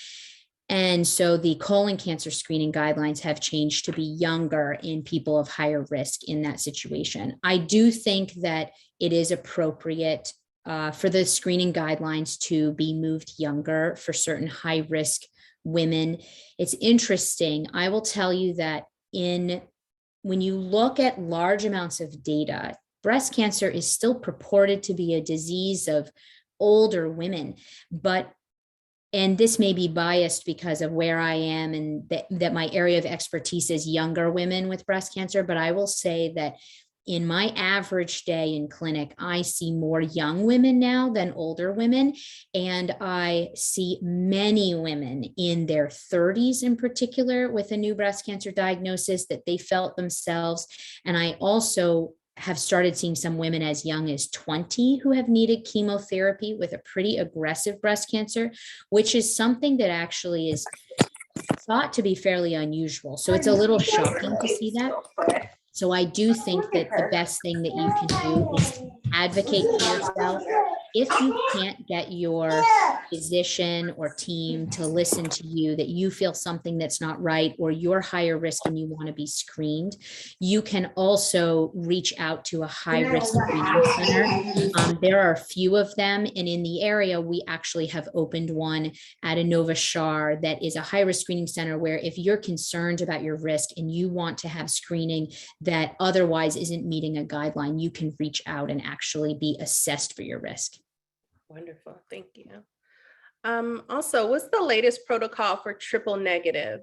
And so the colon cancer screening guidelines have changed to be younger in people of higher risk in that situation. I do think that it is appropriate for the screening guidelines to be moved younger for certain high risk women. It's interesting. I will tell you that when you look at large amounts of data, breast cancer is still purported to be a disease of older women, and this may be biased because of where I am and that my area of expertise is younger women with breast cancer, but I will say that in my average day in clinic, I see more young women now than older women. And I see many women in their 30s in particular with a new breast cancer diagnosis that they felt themselves. And I also have started seeing some women as young as 20 who have needed chemotherapy with a pretty aggressive breast cancer, which is something that actually is thought to be fairly unusual. So it's a little shocking to see that. So I do think that the best thing that you can do is advocate for yourself. If you can't get your physician or team to listen to you, that you feel something that's not right, or you're higher risk and you want to be screened, you can also reach out to a high risk screening center. There are a few of them, and in the area, we actually have opened one at Inova Shar that is a high risk screening center where if you're concerned about your risk and you want to have screening that otherwise isn't meeting a guideline, you can reach out and actually be assessed for your risk. Wonderful, thank you. Also, what's the latest protocol for triple negative?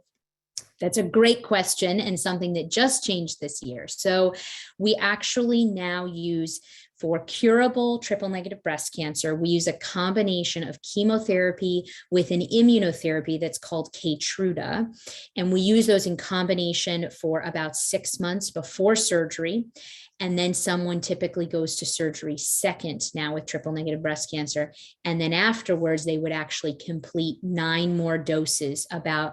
That's a great question and something that just changed this year. So we actually now use, for curable triple negative breast cancer, we use a combination of chemotherapy with an immunotherapy that's called Keytruda. And we use those in combination for about 6 months before surgery. And then someone typically goes to surgery second now with triple negative breast cancer. And then afterwards, they would actually complete 9 more doses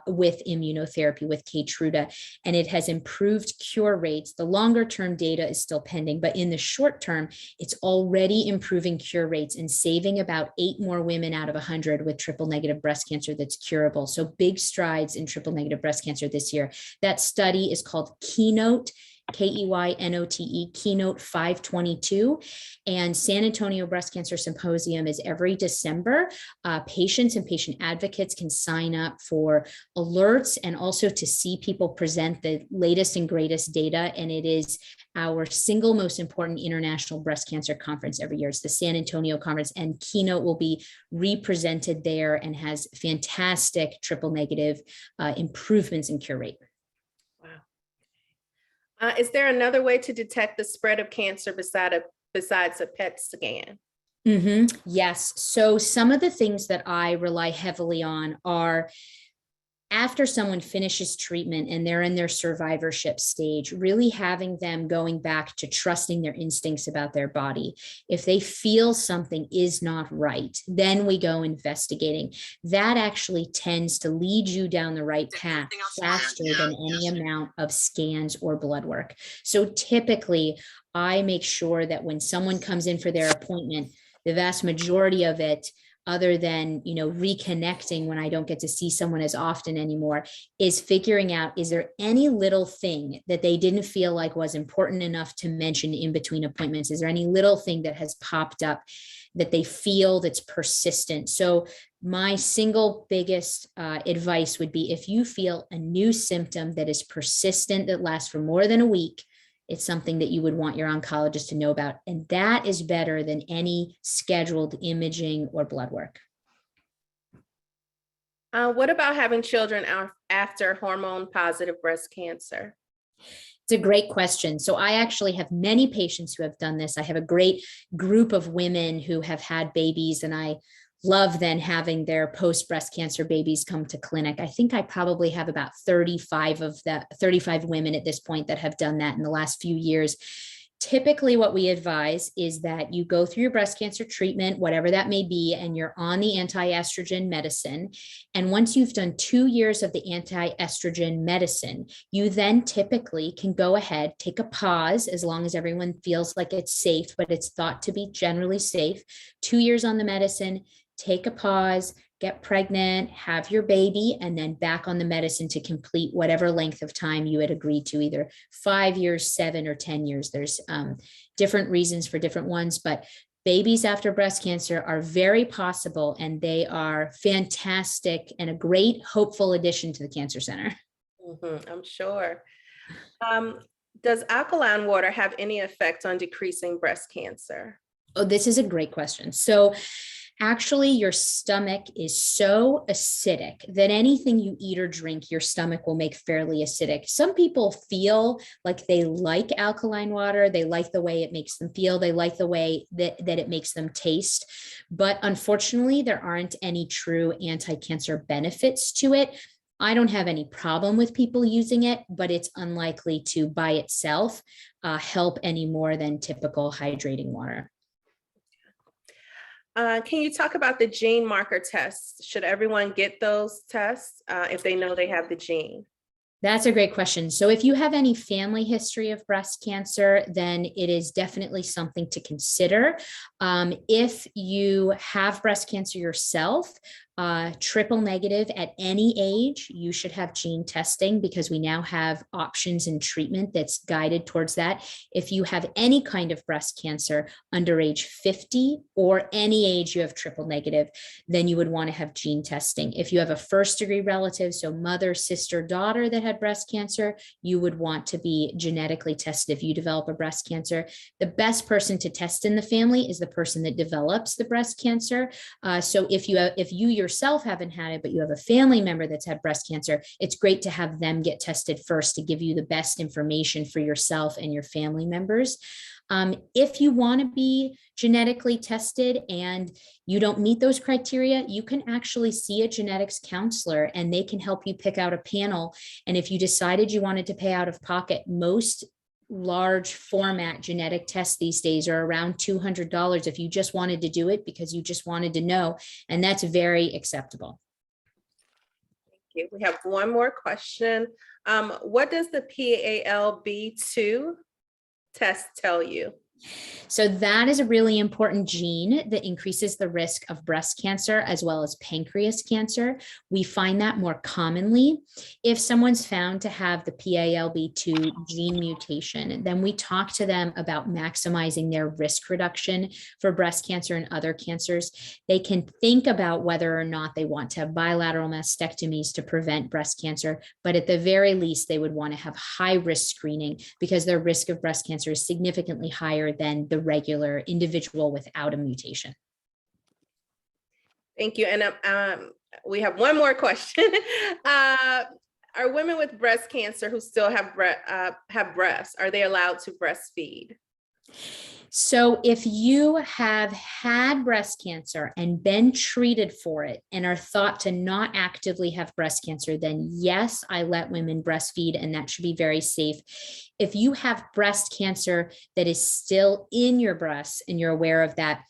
with immunotherapy with Keytruda. And it has improved cure rates. The longer term data is still pending, but in the short term, it's already improving cure rates and saving about 8 more women out of 100 with triple negative breast cancer that's curable. So big strides in triple negative breast cancer this year. That study is called Keynote. KEYNOTE, Keynote 522. And San Antonio Breast Cancer Symposium is every December. Patients and patient advocates can sign up for alerts and also to see people present the latest and greatest data. And it is our single most important international breast cancer conference every year. It's the San Antonio conference, and Keynote will be represented there and has fantastic triple negative improvements in cure rate. Wow. Is there another way to detect the spread of cancer besides a PET scan? Yes. So some of the things that I rely heavily on are after someone finishes treatment and they're in their survivorship stage, really having them going back to trusting their instincts about their body. If they feel something is not right, then we go investigating. That actually tends to lead you down the right path faster than any amount of scans or blood work. So typically, I make sure that when someone comes in for their appointment, the vast majority of it, other than, reconnecting when I don't get to see someone as often anymore, is figuring out, is there any little thing that they didn't feel like was important enough to mention in between appointments? Is there any little thing that has popped up that they feel that's persistent? So my single biggest advice would be, if you feel a new symptom that is persistent, that lasts for more than a week, it's something that you would want your oncologist to know about. And that is better than any scheduled imaging or blood work. What about having children after hormone-positive breast cancer? It's a great question. So I actually have many patients who have done this. I have a great group of women who have had babies, and I love then having their post breast cancer babies come to clinic. I think I probably have about 35 women at this point that have done that in the last few years. Typically, what we advise is that you go through your breast cancer treatment, whatever that may be, and you're on the anti-estrogen medicine. And once you've done 2 years of the anti-estrogen medicine, you then typically can go ahead, take a pause, as long as everyone feels like it's safe, but it's thought to be generally safe. 2 years on the medicine, take a pause, get pregnant, have your baby, and then back on the medicine to complete whatever length of time you had agreed to, either 5 years, 7 or 10 years. There's different reasons for different ones, but babies after breast cancer are very possible, and they are fantastic and a great hopeful addition to the cancer center. I'm sure. Does alkaline water have any effect on decreasing breast cancer? Oh, this is a great question. So actually, your stomach is so acidic that anything you eat or drink, your stomach will make fairly acidic. Some people feel like they like alkaline water. They like the way it makes them feel. They like the way that it makes them taste. But unfortunately, there aren't any true anti-cancer benefits to it. I don't have any problem with people using it, but it's unlikely to by itself help any more than typical hydrating water. Can you talk about the gene marker tests? Should everyone get those tests if they know they have the gene? That's a great question. So if you have any family history of breast cancer, then it is definitely something to consider. If you have breast cancer yourself, triple negative at any age, you should have gene testing, because we now have options in treatment that's guided towards that. If you have any kind of breast cancer under age 50 or any age you have triple negative, then you would want to have gene testing. If you have a first degree relative, so mother, sister, daughter that had breast cancer, you would want to be genetically tested if you develop a breast cancer. The best person to test in the family is the person that develops the breast cancer. So if you yourself haven't had it, but you have a family member that's had breast cancer, it's great to have them get tested first to give you the best information for yourself and your family members. If you want to be genetically tested and you don't meet those criteria, you can actually see a genetics counselor and they can help you pick out a panel. And if you decided you wanted to pay out of pocket, most large format genetic tests these days are around $200 if you just wanted to do it because you just wanted to know, and that's very acceptable. Thank you. We have one more question. What does the PALB2 test tell you? So that is a really important gene that increases the risk of breast cancer as well as pancreas cancer. We find that more commonly if someone's found to have the PALB2 gene mutation. Then we talk to them about maximizing their risk reduction for breast cancer and other cancers. They can think about whether or not they want to have bilateral mastectomies to prevent breast cancer, but at the very least, they would want to have high risk screening because their risk of breast cancer is significantly higher than the regular individual without a mutation. Thank you. And we have one more question. Are women with breast cancer who still have breasts, are they allowed to breastfeed? So if you have had breast cancer and been treated for it and are thought to not actively have breast cancer, then yes, I let women breastfeed, and that should be very safe. If you have breast cancer that is still in your breasts and you're aware of that,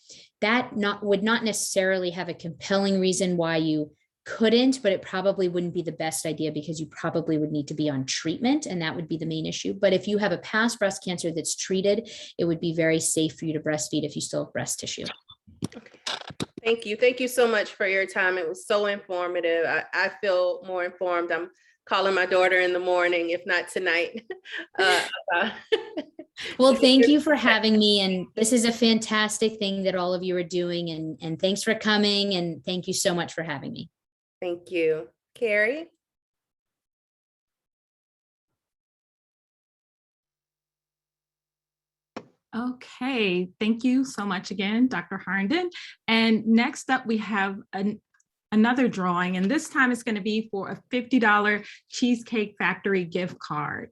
would not necessarily have a compelling reason why you couldn't, but it probably wouldn't be the best idea because you probably would need to be on treatment, and that would be the main issue. But if you have a past breast cancer that's treated, it would be very safe for you to breastfeed if you still have breast tissue. Okay. Thank you. Thank you so much for your time. It was so informative. I feel more informed. I'm calling my daughter in the morning, if not tonight. Well, thank you for having me. And this is a fantastic thing that all of you are doing. And thanks for coming. And thank you so much for having me. Thank you. Carrie? Okay, thank you so much again, Dr. Harnden. And next up, we have another drawing, and this time it's going to be for a $50 Cheesecake Factory gift card.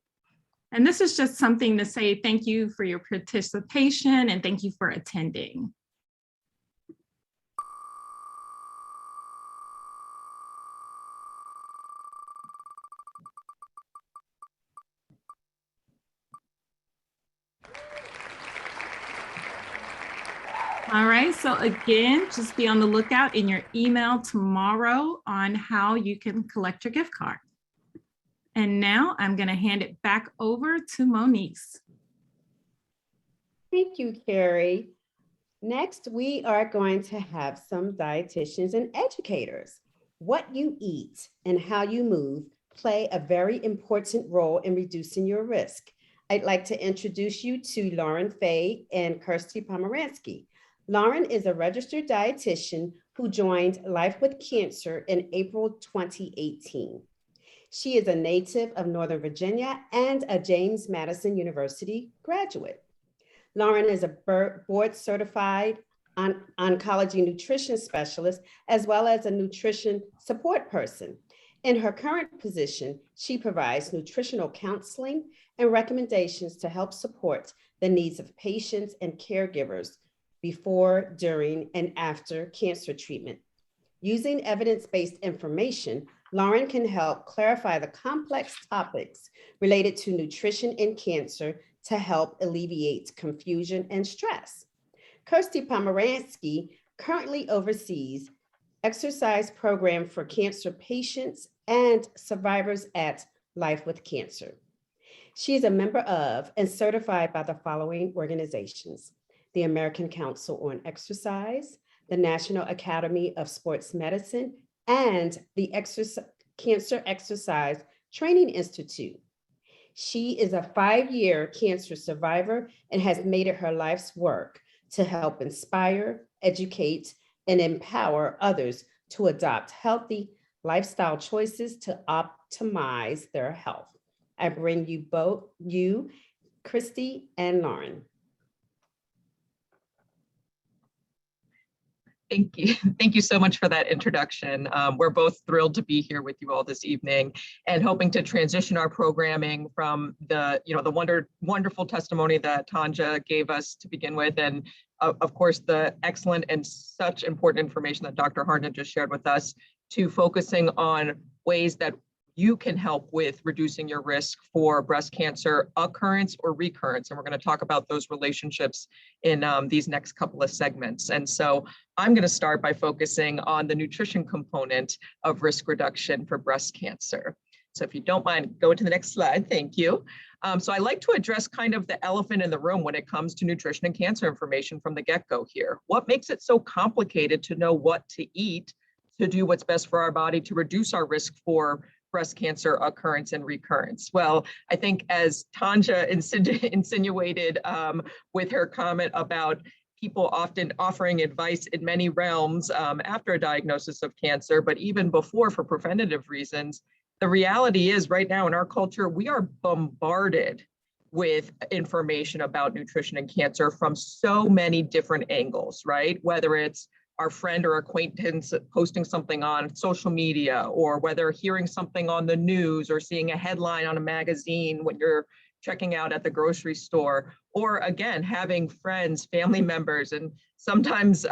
And this is just something to say thank you for your participation and thank you for attending. All right, so again, just be on the lookout in your email tomorrow on how you can collect your gift card. And now I'm going to hand it back over to Moniece. Thank you, Carrie. Next, we are going to have some dietitians and educators. What you eat and how you move play a very important role in reducing your risk. I'd like to introduce you to Lauren Fay and Kirsty Pomeranski. Lauren is a registered dietitian who joined Life with Cancer in April 2018. She is a native of Northern Virginia and a James Madison University graduate. Lauren is a board certified oncology nutrition specialist, as well as a nutrition support person. In her current position, she provides nutritional counseling and recommendations to help support the needs of patients and caregivers before, during, and after cancer treatment. Using evidence-based information, Lauren can help clarify the complex topics related to nutrition in cancer to help alleviate confusion and stress. Kirsty Pomeranski currently oversees exercise program for cancer patients and survivors at Life with Cancer. She is a member of and certified by the following organizations: the American Council on Exercise, the National Academy of Sports Medicine, and the Cancer Exercise Training Institute. She is a 5-year cancer survivor and has made it her life's work to help inspire, educate, and empower others to adopt healthy lifestyle choices to optimize their health. I bring you both, Christy and Lauren. Thank you. Thank you so much for that introduction. We're both thrilled to be here with you all this evening and hoping to transition our programming from the wonderful testimony that Tanja gave us to begin with, and of course, the excellent and such important information that Dr. Harnden just shared with us, to focusing on ways that you can help with reducing your risk for breast cancer occurrence or recurrence. And we're going to talk about those relationships in these next couple of segments. And so I'm going to start by focusing on the nutrition component of risk reduction for breast cancer. So if you don't mind, go to the next slide. Thank you. So I like to address kind of the elephant in the room when it comes to nutrition and cancer information from the get-go here. What makes it so complicated to know what to eat to do what's best for our body to reduce our risk for breast cancer occurrence and recurrence? Well, I think as Tanja insinuated with her comment about people often offering advice in many realms after a diagnosis of cancer, but even before for preventative reasons, the reality is right now in our culture, we are bombarded with information about nutrition and cancer from so many different angles, right? Whether it's our friend or acquaintance posting something on social media, or whether hearing something on the news or seeing a headline on a magazine when you're checking out at the grocery store, or again, having friends, family members, and sometimes,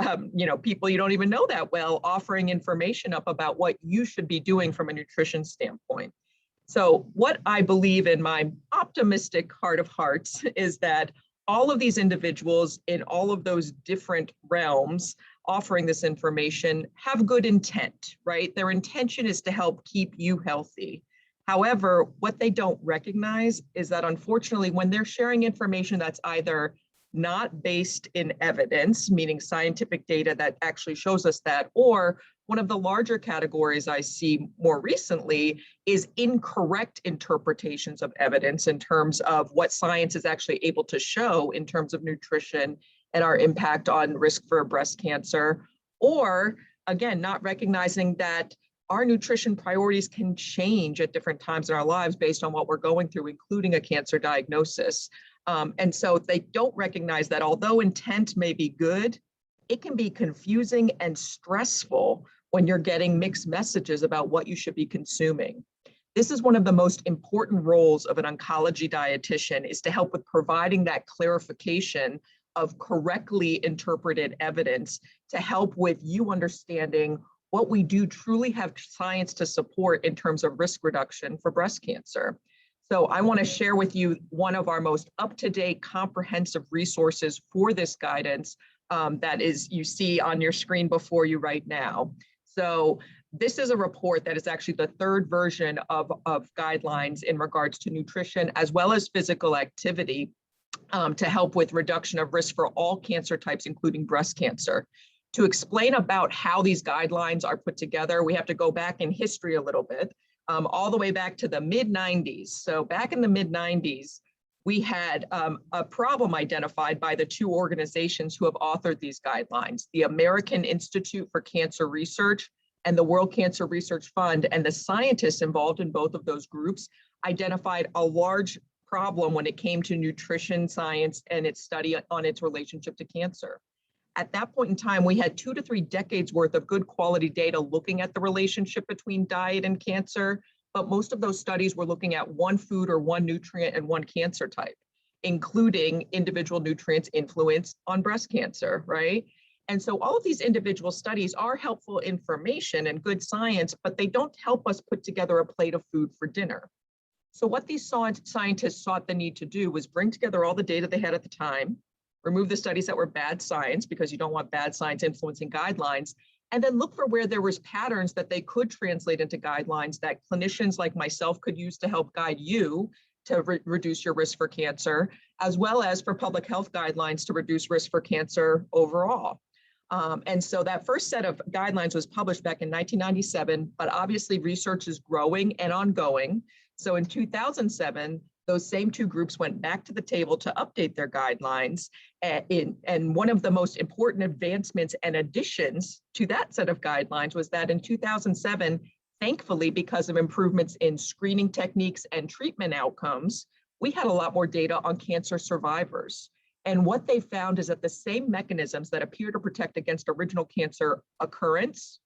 people you don't even know that well, offering information up about what you should be doing from a nutrition standpoint. So what I believe in my optimistic heart of hearts is that all of these individuals in all of those different realms offering this information have good intent, right? Their intention is to help keep you healthy. However, what they don't recognize is that unfortunately, when they're sharing information that's either not based in evidence, meaning scientific data that actually shows us that, or one of the larger categories I see more recently is incorrect interpretations of evidence in terms of what science is actually able to show in terms of nutrition and our impact on risk for breast cancer, or again, not recognizing that our nutrition priorities can change at different times in our lives based on what we're going through, including a cancer diagnosis. And so they don't recognize that although intent may be good, it can be confusing and stressful when you're getting mixed messages about what you should be consuming. This is one of the most important roles of an oncology dietitian, is to help with providing that clarification of correctly interpreted evidence to help with you understanding what we do truly have science to support in terms of risk reduction for breast cancer. So I want to share with you one of our most up-to-date comprehensive resources for this guidance that is you see on your screen before you right now. So this is a report that is actually the third version of guidelines in regards to nutrition as well as physical activity to help with reduction of risk for all cancer types, including breast cancer. To explain about how these guidelines are put together, we have to go back in history a little bit, all the way back to the mid-90s. So back in the mid-90s, we had a problem identified by the two organizations who have authored these guidelines, the American Institute for Cancer Research and the World Cancer Research Fund, and the scientists involved in both of those groups identified a large problem when it came to nutrition science and its study on its relationship to cancer. At that point in time, we had 2 to 3 decades worth of good quality data looking at the relationship between diet and cancer, but most of those studies were looking at one food or one nutrient and one cancer type, including individual nutrients' influence on breast cancer, right? And so all of these individual studies are helpful information and good science, but they don't help us put together a plate of food for dinner. So what these scientists sought the need to do was bring together all the data they had at the time, remove the studies that were bad science because you don't want bad science influencing guidelines, and then look for where there was patterns that they could translate into guidelines that clinicians like myself could use to help guide you to reduce your risk for cancer, as well as for public health guidelines to reduce risk for cancer overall. And so that first set of guidelines was published back in 1997, but obviously research is growing and ongoing. So in 2007, those same two groups went back to the table to update their guidelines. And one of the most important advancements and additions to that set of guidelines was that in 2007, thankfully, because of improvements in screening techniques and treatment outcomes, we had a lot more data on cancer survivors. And what they found is that the same mechanisms that appear to protect against original cancer occurrence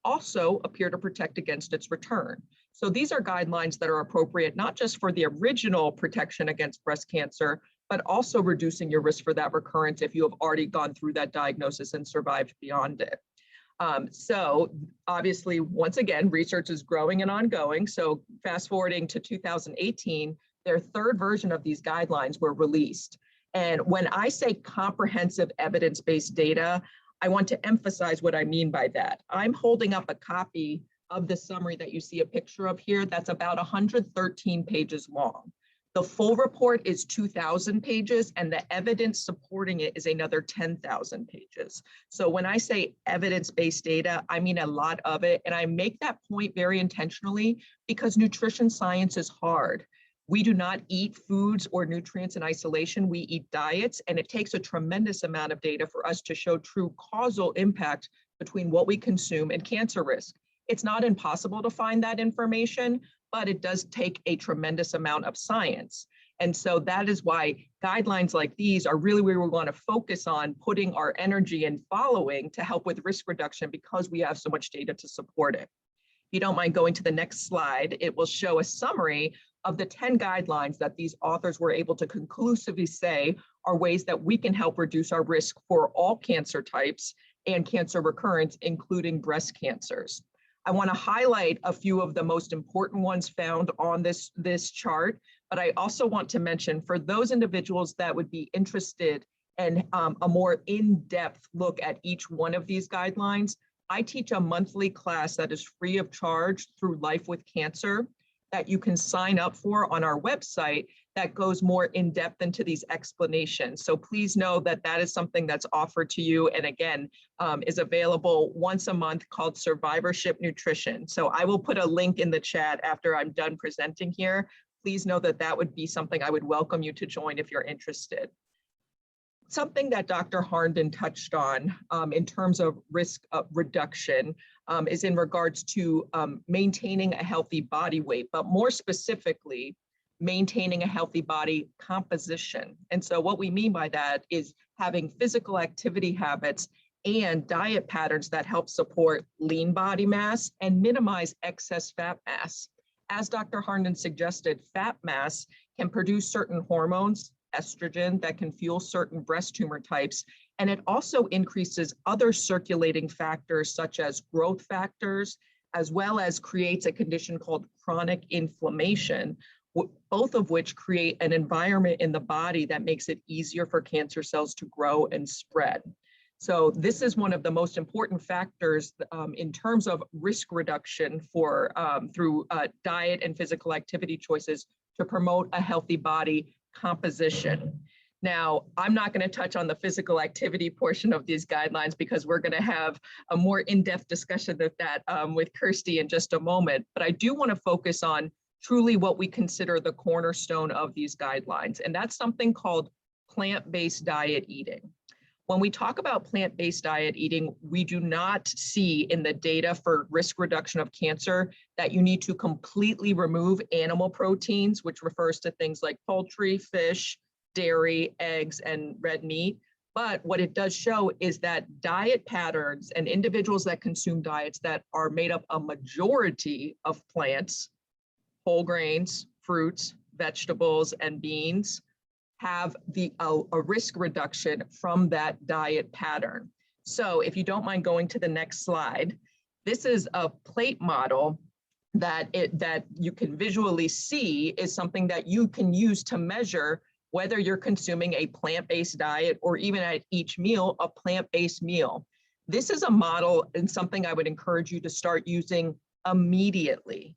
also appear to protect against its return. So these are guidelines that are appropriate, not just for the original protection against breast cancer, but also reducing your risk for that recurrence if you have already gone through that diagnosis and survived beyond it. So obviously, once again, research is growing and ongoing. So fast forwarding to 2018, their third version of these guidelines were released. And when I say comprehensive evidence-based data, I want to emphasize what I mean by that. I'm holding up a copy of the summary that you see a picture of here, that's about 113 pages long. The full report is 2,000 pages, and the evidence supporting it is another 10,000 pages. So when I say evidence-based data, I mean a lot of it. And I make that point very intentionally because nutrition science is hard. We do not eat foods or nutrients in isolation. We eat diets, and it takes a tremendous amount of data for us to show true causal impact between what we consume and cancer risk. It's not impossible to find that information, but it does take a tremendous amount of science. And so that is why guidelines like these are really where we want to focus on putting our energy and following to help with risk reduction, because we have so much data to support it. If you don't mind going to the next slide, it will show a summary of the 10 guidelines that these authors were able to conclusively say are ways that we can help reduce our risk for all cancer types and cancer recurrence, including breast cancers. I want to highlight a few of the most important ones found on this chart, but I also want to mention for those individuals that would be interested in a more in-depth look at each one of these guidelines, I teach a monthly class that is free of charge through Life with Cancer that you can sign up for on our website that goes more in depth into these explanations. So please know that that is something that's offered to you, and again, is available once a month, called Survivorship Nutrition. So I will put a link in the chat after I'm done presenting here. Please know that that would be something I would welcome you to join if you're interested. Something that Dr. Harnden touched on in terms of risk reduction is in regards to maintaining a healthy body weight, but more specifically, maintaining a healthy body composition. And so what we mean by that is having physical activity habits and diet patterns that help support lean body mass and minimize excess fat mass. As Dr. Harnden suggested, fat mass can produce certain hormones, estrogen, that can fuel certain breast tumor types. And it also increases other circulating factors such as growth factors, as well as creates a condition called chronic inflammation, both of which create an environment in the body that makes it easier for cancer cells to grow and spread. So this is one of the most important factors in terms of risk reduction for through diet and physical activity choices to promote a healthy body composition. Now, I'm not going to touch on the physical activity portion of these guidelines because we're going to have a more in-depth discussion of that with Kirsty in just a moment, but I do want to focus on truly what we consider the cornerstone of these guidelines, and that's something called plant-based diet eating. When we talk about plant-based diet eating, we do not see in the data for risk reduction of cancer that you need to completely remove animal proteins, which refers to things like poultry, fish, dairy, eggs, and red meat. But what it does show is that diet patterns and individuals that consume diets that are made up a majority of plants, whole grains, fruits, vegetables, and beans, have a risk reduction from that diet pattern. So if you don't mind going to the next slide, this is a plate model that you can visually see is something that you can use to measure whether you're consuming a plant-based diet or even at each meal, a plant-based meal. This is a model and something I would encourage you to start using immediately.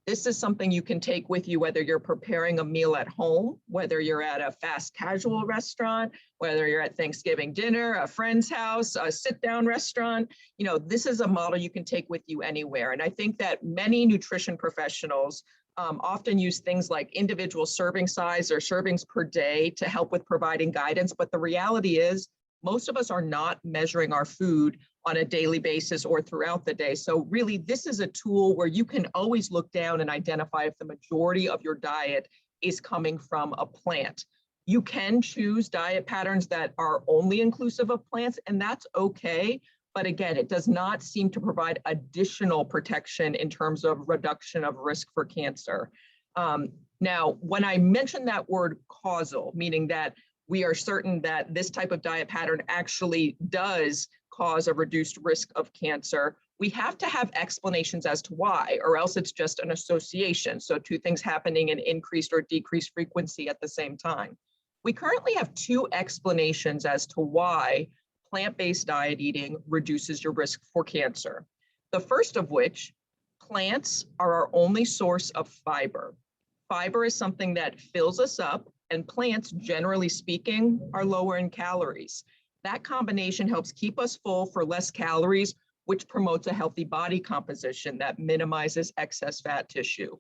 This is something you can take with you, whether you're preparing a meal at home, whether you're at a fast casual restaurant, whether you're at Thanksgiving dinner, a friend's house, a sit-down restaurant. You know, this is a model you can take with you anywhere. And I think that many nutrition professionals often use things like individual serving size or servings per day to help with providing guidance. But the reality is, most of us are not measuring our food on a daily basis or throughout the day. So really, this is a tool where you can always look down and identify if the majority of your diet is coming from a plant. You can choose diet patterns that are only inclusive of plants, and that's okay. But again, it does not seem to provide additional protection in terms of reduction of risk for cancer. Now, when I mention that word causal, meaning that we are certain that this type of diet pattern actually does cause a reduced risk of cancer, we have to have explanations as to why, or else it's just an association. So two things happening in increased or decreased frequency at the same time. We currently have two explanations as to why plant-based diet eating reduces your risk for cancer. The first of which, Plants are our only source of fiber. Fiber is something that fills us up, and plants, generally speaking, are lower in calories. That combination helps keep us full for less calories, which promotes a healthy body composition that minimizes excess fat tissue.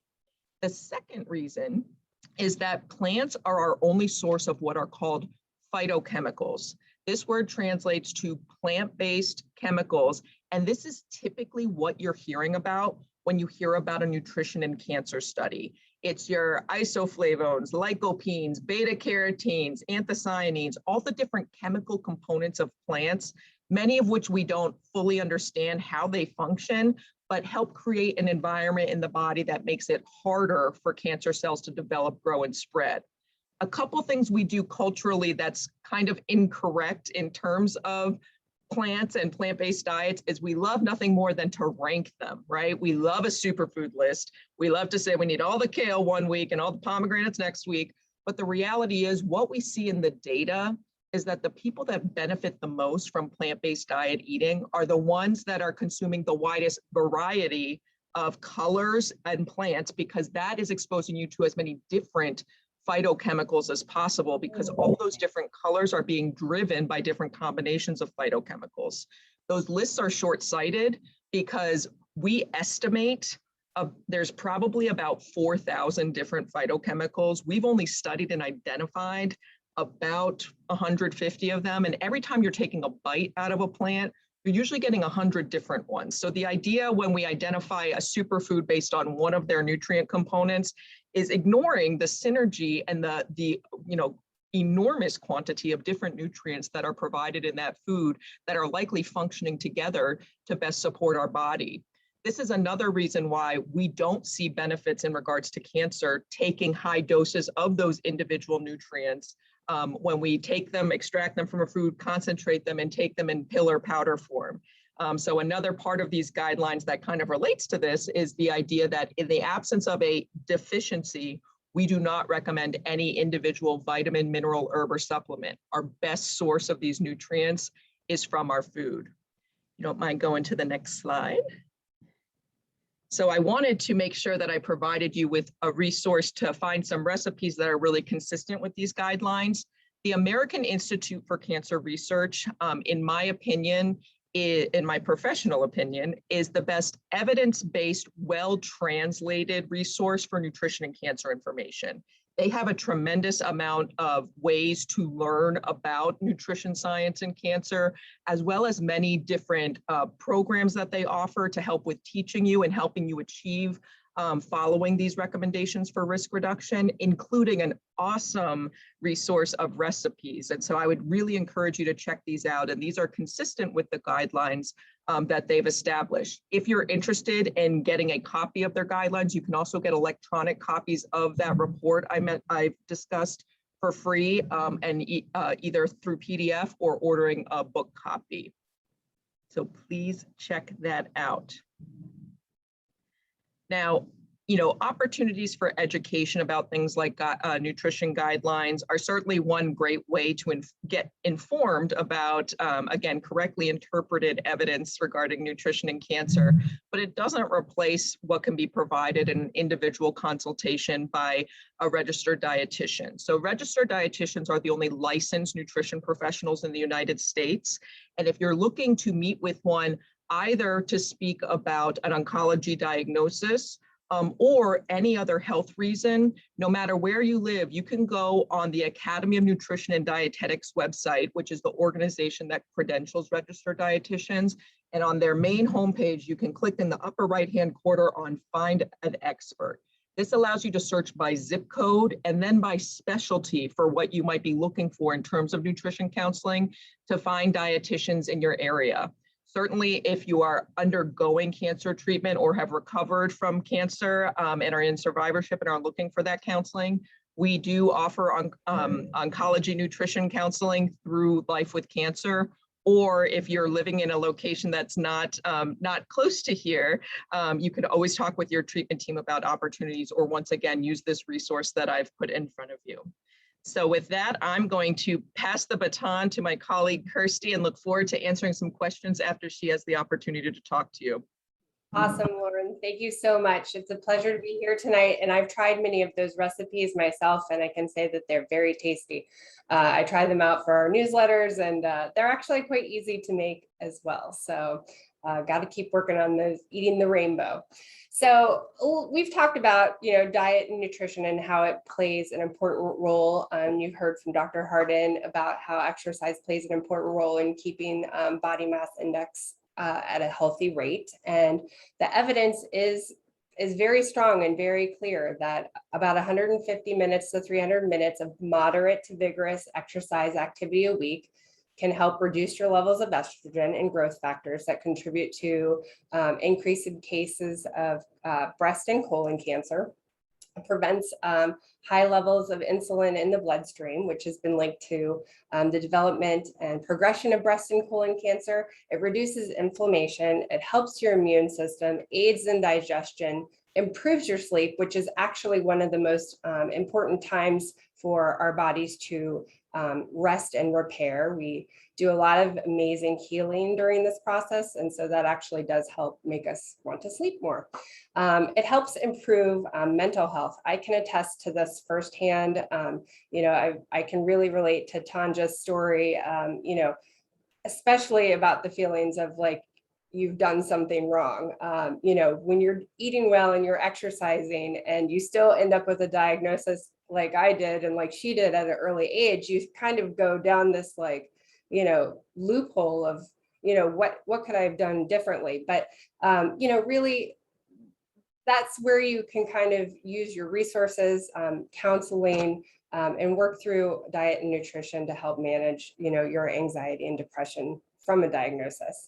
The second reason is that plants are our only source of what are called phytochemicals. This word translates to plant-based chemicals, and this is typically what you're hearing about when you hear about a nutrition and cancer study. It's your isoflavones, lycopenes, beta carotenes, anthocyanins, all the different chemical components of plants, many of which we don't fully understand how they function, but help create an environment in the body that makes it harder for cancer cells to develop, grow, and spread. A couple things we do culturally that's kind of incorrect in terms of plants and plant-based diets is we love nothing more than to rank them, right? We love a superfood list. We love to say we need all the kale one week and all the pomegranates next week. But the reality is what we see in the data is that the people that benefit the most from plant-based diet eating are the ones that are consuming the widest variety of colors and plants, because that is exposing you to as many different phytochemicals as possible, because all those different colors are being driven by different combinations of phytochemicals. Those lists are short-sighted because we estimate there's probably about 4,000 different phytochemicals. We've only studied and identified about 150 of them. And every time you're taking a bite out of a plant, you're usually getting 100 different ones. So the idea when we identify a superfood based on one of their nutrient components is ignoring the synergy and the enormous quantity of different nutrients that are provided in that food that are likely functioning together to best support our body. This is another reason why we don't see benefits in regards to cancer taking high doses of those individual nutrients. When we take them, extract them from a food, concentrate them, and take them in pill or powder form. So another part of these guidelines that kind of relates to this is the idea that in the absence of a deficiency, we do not recommend any individual vitamin, mineral, herb, or supplement. Our best source of these nutrients is from our food. You don't mind going to the next slide? So I wanted to make sure that I provided you with a resource to find some recipes that are really consistent with these guidelines. The American Institute for Cancer Research, in my opinion, in my professional opinion, is the best evidence-based, well-translated resource for nutrition and cancer information. They have a tremendous amount of ways to learn about nutrition science and cancer, as well as many different programs that they offer to help with teaching you and helping you achieve following these recommendations for risk reduction, including an awesome resource of recipes. And so I would really encourage you to check these out. And these are consistent with the guidelines that they've established. If you're interested in getting a copy of their guidelines, you can also get electronic copies of that report I've discussed for free, and either through PDF or ordering a book copy. So please check that out. Now, opportunities for education about things like nutrition guidelines are certainly one great way to get informed about, again, correctly interpreted evidence regarding nutrition and cancer, but it doesn't replace what can be provided in an individual consultation by a registered dietitian. So registered dietitians are the only licensed nutrition professionals in the United States. And if you're looking to meet with one, either to speak about an oncology diagnosis or any other health reason, no matter where you live, you can go on the Academy of Nutrition and Dietetics website, which is the organization that credentials registered dietitians. And on their main homepage, you can click in the upper right-hand corner on Find an Expert. This allows you to search by zip code and then by specialty for what you might be looking for in terms of nutrition counseling to find dietitians in your area. Certainly, if you are undergoing cancer treatment or have recovered from cancer and are in survivorship and are looking for that counseling, we do offer oncology nutrition counseling through Life with Cancer. Or if you're living in a location that's not close to here, you could always talk with your treatment team about opportunities, or once again, use this resource that I've put in front of you. So with that, I'm going to pass the baton to my colleague Kirsty and look forward to answering some questions after she has the opportunity to talk to you. Awesome, Lauren. Thank you so much. It's a pleasure to be here tonight. And I've tried many of those recipes myself, and I can say that they're very tasty. I try them out for our newsletters, and they're actually quite easy to make as well. So got to keep working on those, eating the rainbow. So we've talked about, diet and nutrition and how it plays an important role. You've heard from Dr. Hardin about how exercise plays an important role in keeping body mass index at a healthy rate. And the evidence is very strong and very clear that about 150 minutes to 300 minutes of moderate to vigorous exercise activity a week can help reduce your levels of estrogen and growth factors that contribute to increase in cases of breast and colon cancer. It prevents high levels of insulin in the bloodstream, which has been linked to the development and progression of breast and colon cancer. It reduces inflammation. It helps your immune system, aids in digestion, improves your sleep, which is actually one of the most important times for our bodies to rest and repair. We do a lot of amazing healing during this process. And so that actually does help make us want to sleep more. It helps improve mental health. I can attest to this firsthand. I can really relate to Tanja's story, especially about the feelings of like, you've done something wrong. When you're eating well and you're exercising and you still end up with a diagnosis like I did and like she did at an early age, you kind of go down this loophole of, what could I have done differently? But, really that's where you can kind of use your resources, counseling, and work through diet and nutrition to help manage, your anxiety and depression from a diagnosis.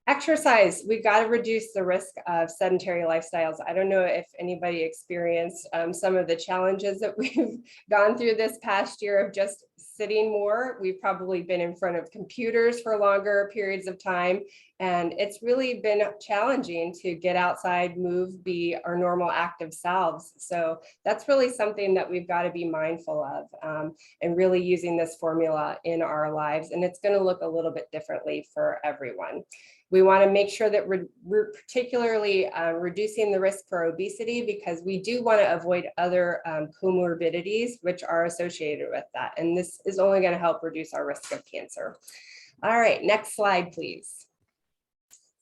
Exercise, we've got to reduce the risk of sedentary lifestyles. I don't know if anybody experienced some of the challenges that we've gone through this past year of just sitting more. We've probably been in front of computers for longer periods of time. And it's really been challenging to get outside, move, be our normal active selves. So that's really something that we've got to be mindful of and really using this formula in our lives. And it's going to look a little bit differently for everyone. We want to make sure that we're particularly reducing the risk for obesity because we do want to avoid other comorbidities which are associated with that. And this is only going to help reduce our risk of cancer. All right, next slide, please.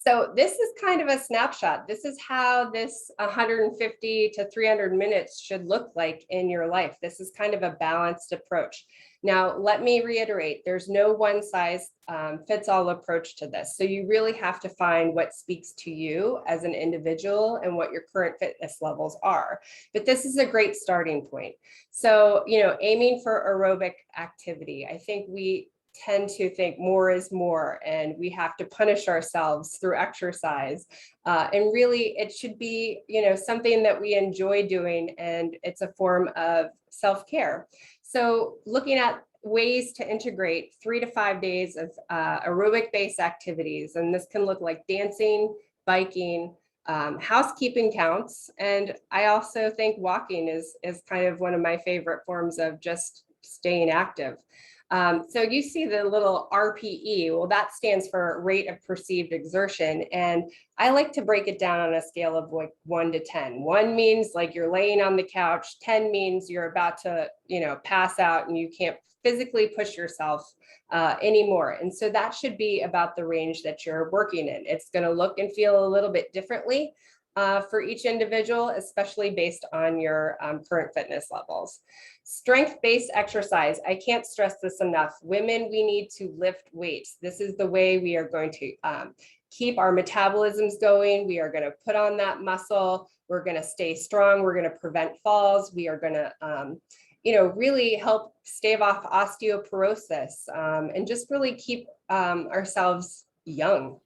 So this is kind of a snapshot. This is how this 150 to 300 minutes should look like in your life. This is kind of a balanced approach. Now, let me reiterate, there's no one size fits all approach to this. So you really have to find what speaks to you as an individual and what your current fitness levels are. But this is a great starting point. So, aiming for aerobic activity. I think we tend to think more is more and we have to punish ourselves through exercise. And really it should be, something that we enjoy doing and it's a form of self-care. So looking at ways to integrate 3 to 5 days of aerobic based activities. And this can look like dancing, biking, housekeeping counts. And I also think walking is kind of one of my favorite forms of just staying active. So you see the little RPE, well, that stands for rate of perceived exertion. And I like to break it down on a scale of like 1 to 10. 1 means like you're laying on the couch. 10 means you're about to, pass out and you can't physically push yourself anymore. And so that should be about the range that you're working in. It's going to look and feel a little bit differently for each individual, especially based on your current fitness levels. Strength-based exercise, I can't stress this enough. Women, we need to lift weights. This is the way we are going to keep our metabolisms going. We are going to put on that muscle. We're going to stay strong. We're going to prevent falls. We are going to, really help stave off osteoporosis and just really keep ourselves young.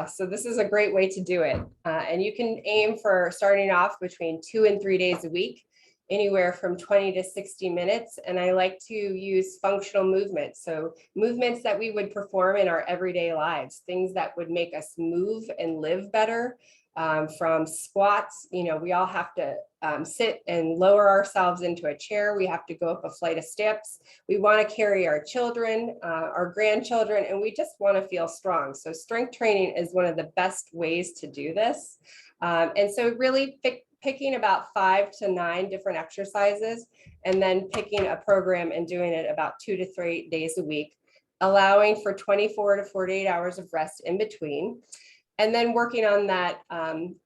So this is a great way to do it. And you can aim for starting off between 2 and 3 days a week, anywhere from 20 to 60 minutes. And I like to use functional movements. So movements that we would perform in our everyday lives, things that would make us move and live better. from squats. We all have to sit and lower ourselves into a chair. We have to go up a flight of steps. We want to carry our children, our grandchildren, and we just want to feel strong. So strength training is one of the best ways to do this. And so really picking about 5 to 9 different exercises, and then picking a program and doing it about 2 to 3 days a week, allowing for 24 to 48 hours of rest in between. And then working on that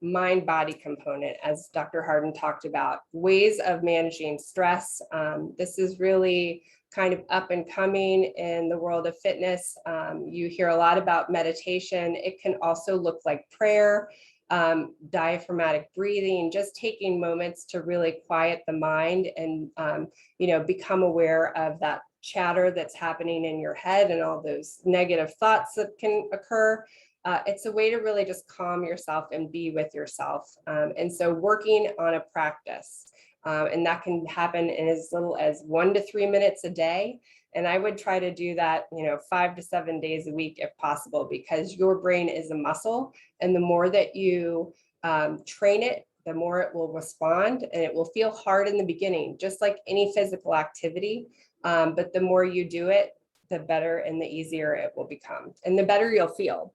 mind-body component, as Dr. Hardin talked about, ways of managing stress. This is really kind of up and coming in the world of fitness. You hear a lot about meditation. It can also look like prayer, diaphragmatic breathing, just taking moments to really quiet the mind and become aware of that chatter that's happening in your head and all those negative thoughts that can occur. It's a way to really just calm yourself and be with yourself. And so working on a practice, and that can happen in as little as 1 to 3 minutes a day. And I would try to do that, 5 to 7 days a week if possible, because your brain is a muscle. And the more that you train it, the more it will respond, and it will feel hard in the beginning, just like any physical activity. But the more you do it, the better and the easier it will become, and the better you'll feel.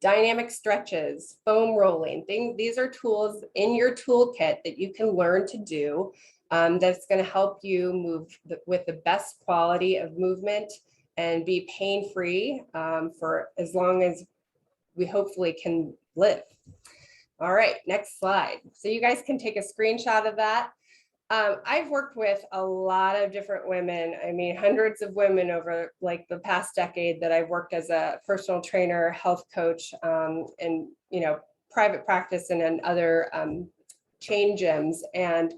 Dynamic stretches, foam rolling, these are tools in your toolkit that you can learn to do that's going to help you move with the best quality of movement and be pain-free for as long as we hopefully can live. All right, next slide. So you guys can take a screenshot of that. I've worked with a lot of different women. I mean, hundreds of women over like the past decade that I've worked as a personal trainer, health coach, and private practice and in other chain gyms. And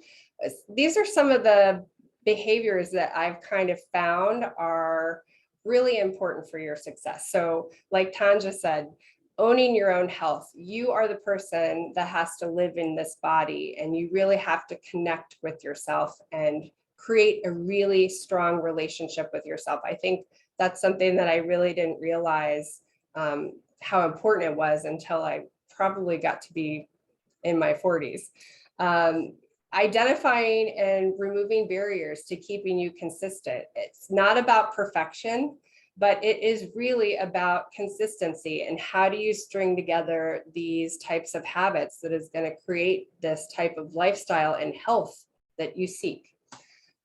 these are some of the behaviors that I've kind of found are really important for your success. So like Tanja said, owning your own health. You are the person that has to live in this body, and you really have to connect with yourself and create a really strong relationship with yourself. I think that's something that I really didn't realize how important it was until I probably got to be in my 40s. Identifying and removing barriers to keeping you consistent. It's not about perfection, but it is really about consistency, and how do you string together these types of habits that is going to create this type of lifestyle and health that you seek.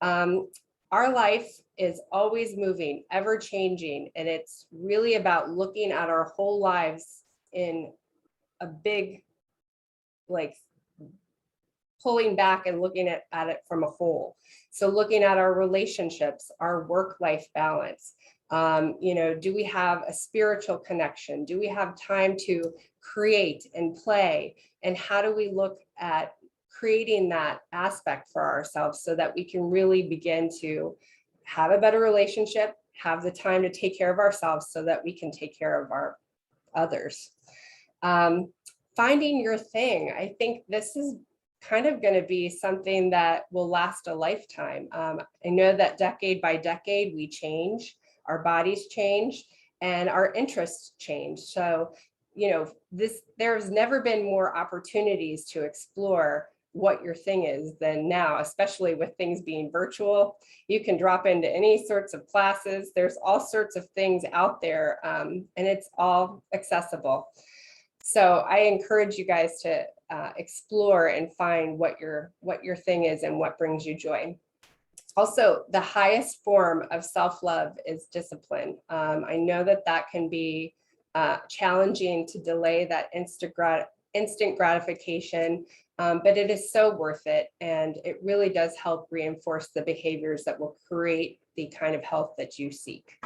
Our life is always moving, ever changing, and it's really about looking at our whole lives in a big, like, pulling back and looking at it from a whole. So looking at our relationships, our work-life balance, do we have a spiritual connection? Do we have time to create and play? And how do we look at creating that aspect for ourselves so that we can really begin to have a better relationship, have the time to take care of ourselves so that we can take care of our others. Finding your thing. I think this is kind of going to be something that will last a lifetime. I know that decade by decade we change. Our bodies change and our interests change. So, there's never been more opportunities to explore what your thing is than now, especially with things being virtual. You can drop into any sorts of classes. There's all sorts of things out there, and it's all accessible. So I encourage you guys to explore and find what your thing is and what brings you joy. Also, the highest form of self-love is discipline. I know that can be challenging to delay that instant gratification, but it is so worth it. And it really does help reinforce the behaviors that will create the kind of health that you seek.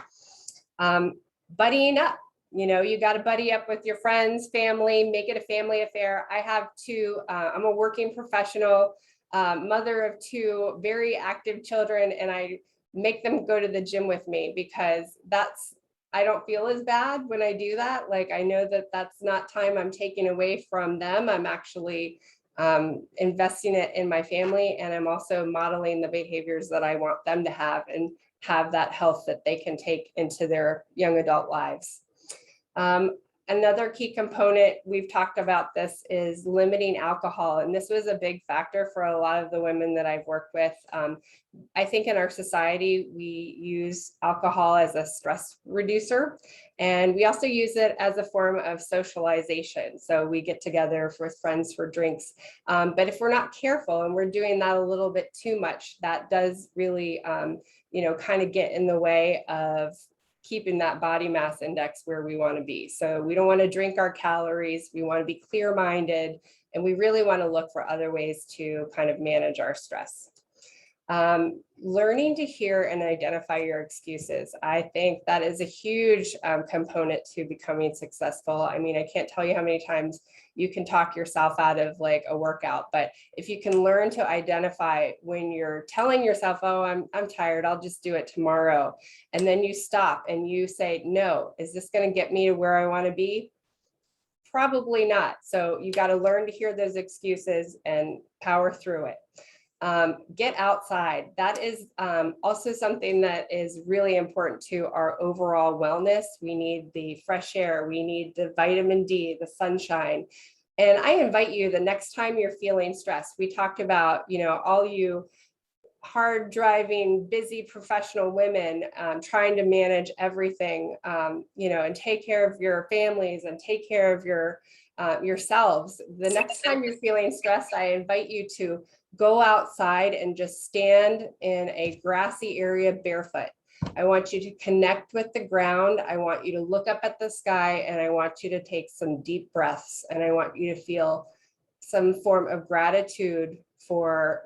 Buddying up. You got to buddy up with your friends, family, make it a family affair. I have 2, I'm a working professional, mother of 2 very active children, and I make them go to the gym with me because I don't feel as bad when I do that. Like, I know that that's not time I'm taking away from them. I'm actually investing it in my family, and I'm also modeling the behaviors that I want them to have and have that health that they can take into their young adult lives. Another key component, we've talked about this, is limiting alcohol. And this was a big factor for a lot of the women that I've worked with. I think in our society, we use alcohol as a stress reducer, and we also use it as a form of socialization. So we get together with friends for drinks. But if we're not careful and we're doing that a little bit too much, that does really, kind of get in the way of keeping that body mass index where we want to be. So we don't want to drink our calories. We want to be clear-minded, and we really want to look for other ways to kind of manage our stress. Learning to hear and identify your excuses. I think that is a huge component to becoming successful. I mean, I can't tell you how many times you can talk yourself out of like a workout, but if you can learn to identify when you're telling yourself, oh, I'm tired, I'll just do it tomorrow. And then you stop and you say, no, is this going to get me to where I want to be? Probably not. So you got to learn to hear those excuses and power through it. Get outside. That is also something that is really important to our overall wellness. We need the fresh air. We need the vitamin D, the sunshine. And I invite you, the next time you're feeling stressed, we talked about, all you hard driving, busy professional women trying to manage everything, and take care of your families and take care of yourselves. The next time you're feeling stressed, I invite you to go outside and just stand in a grassy area barefoot. I want you to connect with the ground. I want you to look up at the sky, and I want you to take some deep breaths, and I want you to feel some form of gratitude for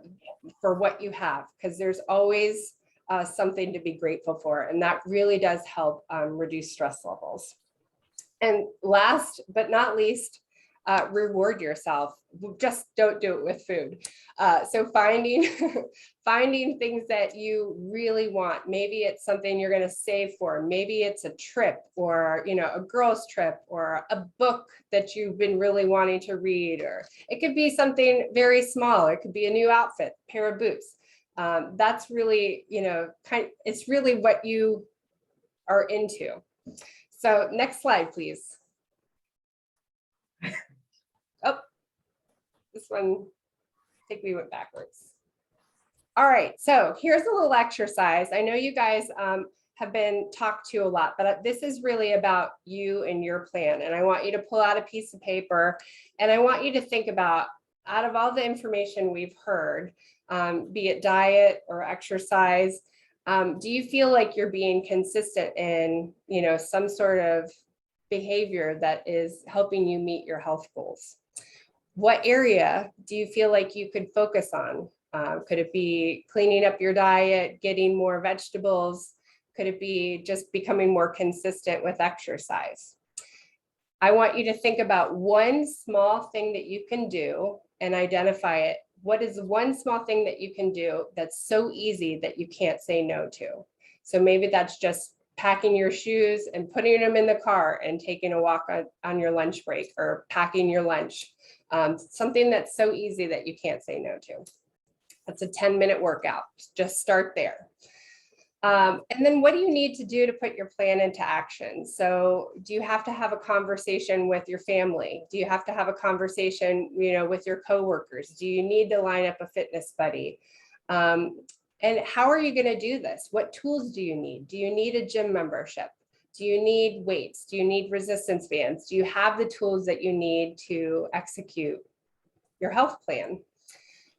what you have, because there's always something to be grateful for, and that really does help reduce stress levels. And last but not least, reward yourself. Just don't do it with food. So finding things that you really want. Maybe it's something you're going to save for. Maybe it's a trip, or a girl's trip, or a book that you've been really wanting to read, or it could be something very small. It could be a new outfit, pair of boots. That's really, it's really what you are into. So next slide, please. Oh, this one, I think we went backwards. All right, so here's a little exercise. I know you guys have been talked to a lot, but this is really about you and your plan. And I want you to pull out a piece of paper, and I want you to think about, out of all the information we've heard, be it diet or exercise, do you feel like you're being consistent in, some sort of behavior that is helping you meet your health goals? What area do you feel like you could focus on? Could it be cleaning up your diet, getting more vegetables? Could it be just becoming more consistent with exercise? I want you to think about one small thing that you can do and identify it. What is one small thing that you can do that's so easy that you can't say no to? So maybe that's just packing your shoes and putting them in the car and taking a walk on your lunch break, or packing your lunch. Something that's so easy that you can't say no to. That's a 10-minute workout. Just start there. And then what do you need to do to put your plan into action? So do you have to have a conversation with your family? Do you have to have a conversation, with your coworkers? Do you need to line up a fitness buddy? And how are you going to do this? What tools do you need? Do you need a gym membership? Do you need weights? Do you need resistance bands? Do you have the tools that you need to execute your health plan?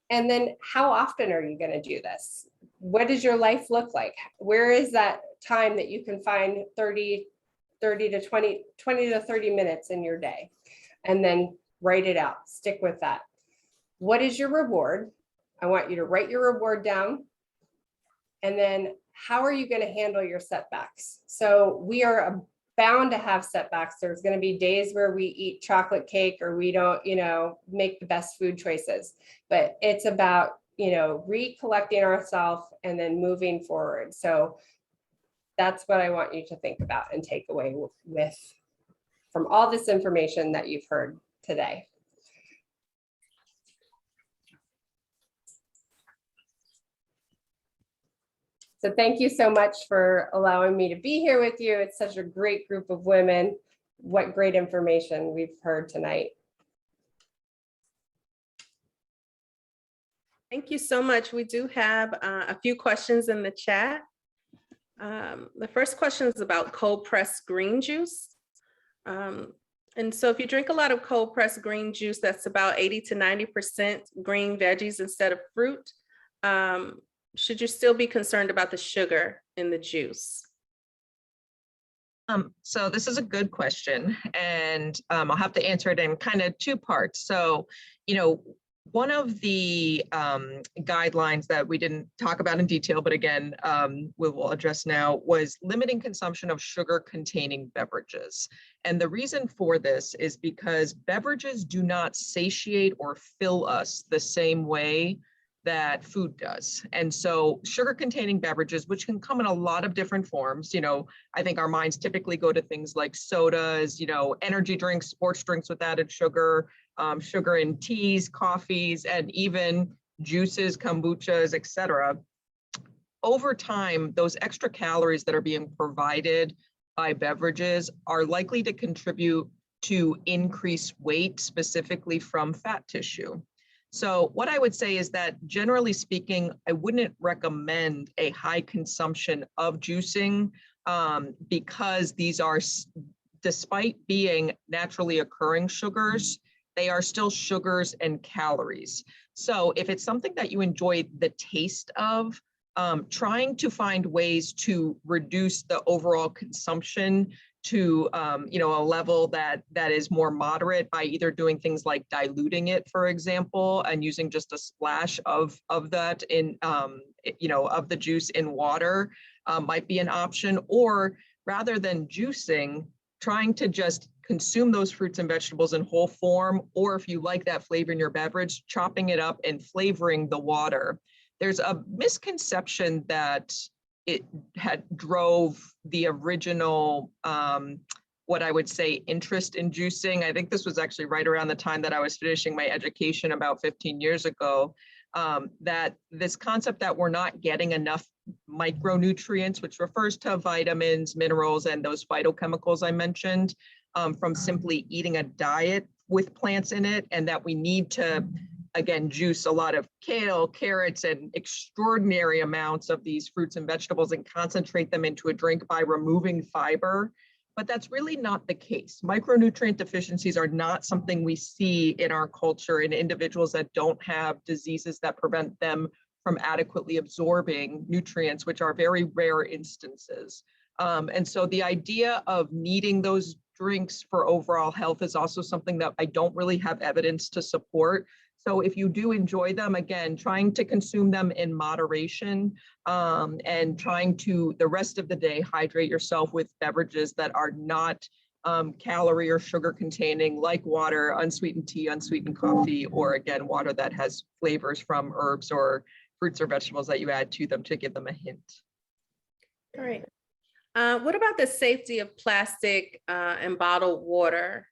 And then how often are you going to do this? What does your life look like? Where is that time that you can find 20 to 30 minutes in your day? And then write it out, stick with that. What is your reward? I want you to write your reward down. And then how are you going to handle your setbacks? So we are bound to have setbacks. There's going to be days where we eat chocolate cake, or we don't, make the best food choices, but it's about, recollecting ourselves and then moving forward. So that's what I want you to think about and take away with from all this information that you've heard today. So thank you so much for allowing me to be here with you. It's such a great group of women. what great information we've heard tonight. Thank you so much. We do have a few questions in the chat. The first question is about cold pressed green juice. And so if you drink a lot of cold pressed green juice, that's about 80 to 90% green veggies instead of fruit. Should you still be concerned about the sugar in the juice? So this is a good question, and I'll have to answer it in kind of two parts. So, one of the guidelines that we didn't talk about in detail, but again, we will address now, was limiting consumption of sugar-containing beverages. And the reason for this is because beverages do not satiate or fill us the same way that food does. And so sugar-containing beverages, which can come in a lot of different forms, I think our minds typically go to things like sodas, energy drinks, sports drinks with added sugar, sugar in teas, coffees, and even juices, kombuchas, etc. Over time, those extra calories that are being provided by beverages are likely to contribute to increased weight, specifically from fat tissue. So what I would say is that generally speaking, I wouldn't recommend a high consumption of juicing because these are, despite being naturally occurring sugars, they are still sugars and calories. So if it's something that you enjoy the taste of, trying to find ways to reduce the overall consumption to a level that is more moderate by either doing things like diluting it, for example, and using just a splash of that in of the juice in water might be an option. Or rather than juicing, trying to just consume those fruits and vegetables in whole form, or if you like that flavor in your beverage, chopping it up and flavoring the water. There's a misconception that it had drove the original, what I would say, interest in juicing. I think this was actually right around the time that I was finishing my education about 15 years ago, that this concept that we're not getting enough micronutrients, which refers to vitamins, minerals, and those phytochemicals I mentioned, from simply eating a diet with plants in it, and that we need to, again, juice a lot of kale, carrots, and extraordinary amounts of these fruits and vegetables and concentrate them into a drink by removing fiber. But that's really not the case. Micronutrient deficiencies are not something we see in our culture in individuals that don't have diseases that prevent them from adequately absorbing nutrients, which are very rare instances. And so the idea of needing those drinks for overall health is also something that I don't really have evidence to support. So if you do enjoy them, again, trying to consume them in moderation and trying to, the rest of the day, hydrate yourself with beverages that are not calorie or sugar containing, like water, unsweetened tea, unsweetened coffee, or again, water that has flavors from herbs or fruits or vegetables that you add to them to give them a hint. All right. What about the safety of plastic and bottled water?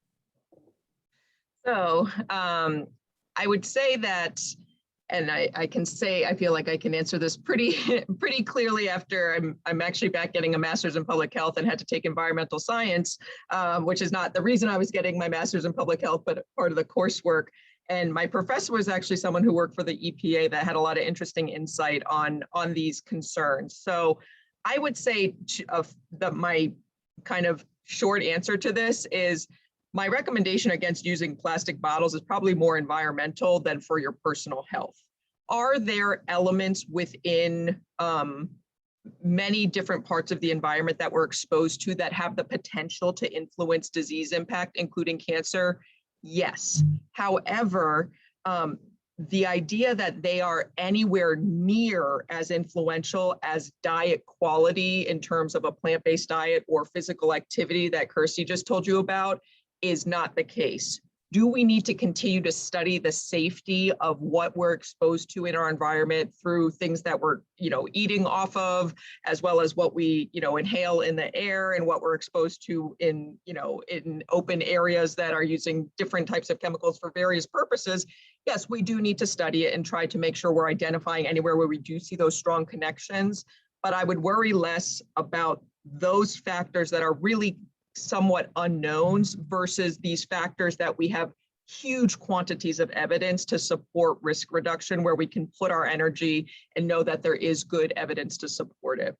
So I would say that, and I can say, I feel like I can answer this pretty clearly after I'm actually back getting a master's in public health and had to take environmental science, which is not the reason I was getting my master's in public health, but part of the coursework. And my professor was actually someone who worked for the EPA that had a lot of interesting insight on these concerns. So I would say my kind of short answer to this is my recommendation against using plastic bottles is probably more environmental than for your personal health. Are there elements within many different parts of the environment that we're exposed to that have the potential to influence disease impact, including cancer? Yes. However, the idea that they are anywhere near as influential as diet quality in terms of a plant-based diet or physical activity that Kirsty just told you about is not the case. Do we need to continue to study the safety of what we're exposed to in our environment through things that we're, eating off of, as well as what we, inhale in the air and what we're exposed to in open areas that are using different types of chemicals for various purposes? Yes, we do need to study it and try to make sure we're identifying anywhere where we do see those strong connections. But I would worry less about those factors that are really somewhat unknowns versus these factors that we have huge quantities of evidence to support risk reduction, where we can put our energy and know that there is good evidence to support it.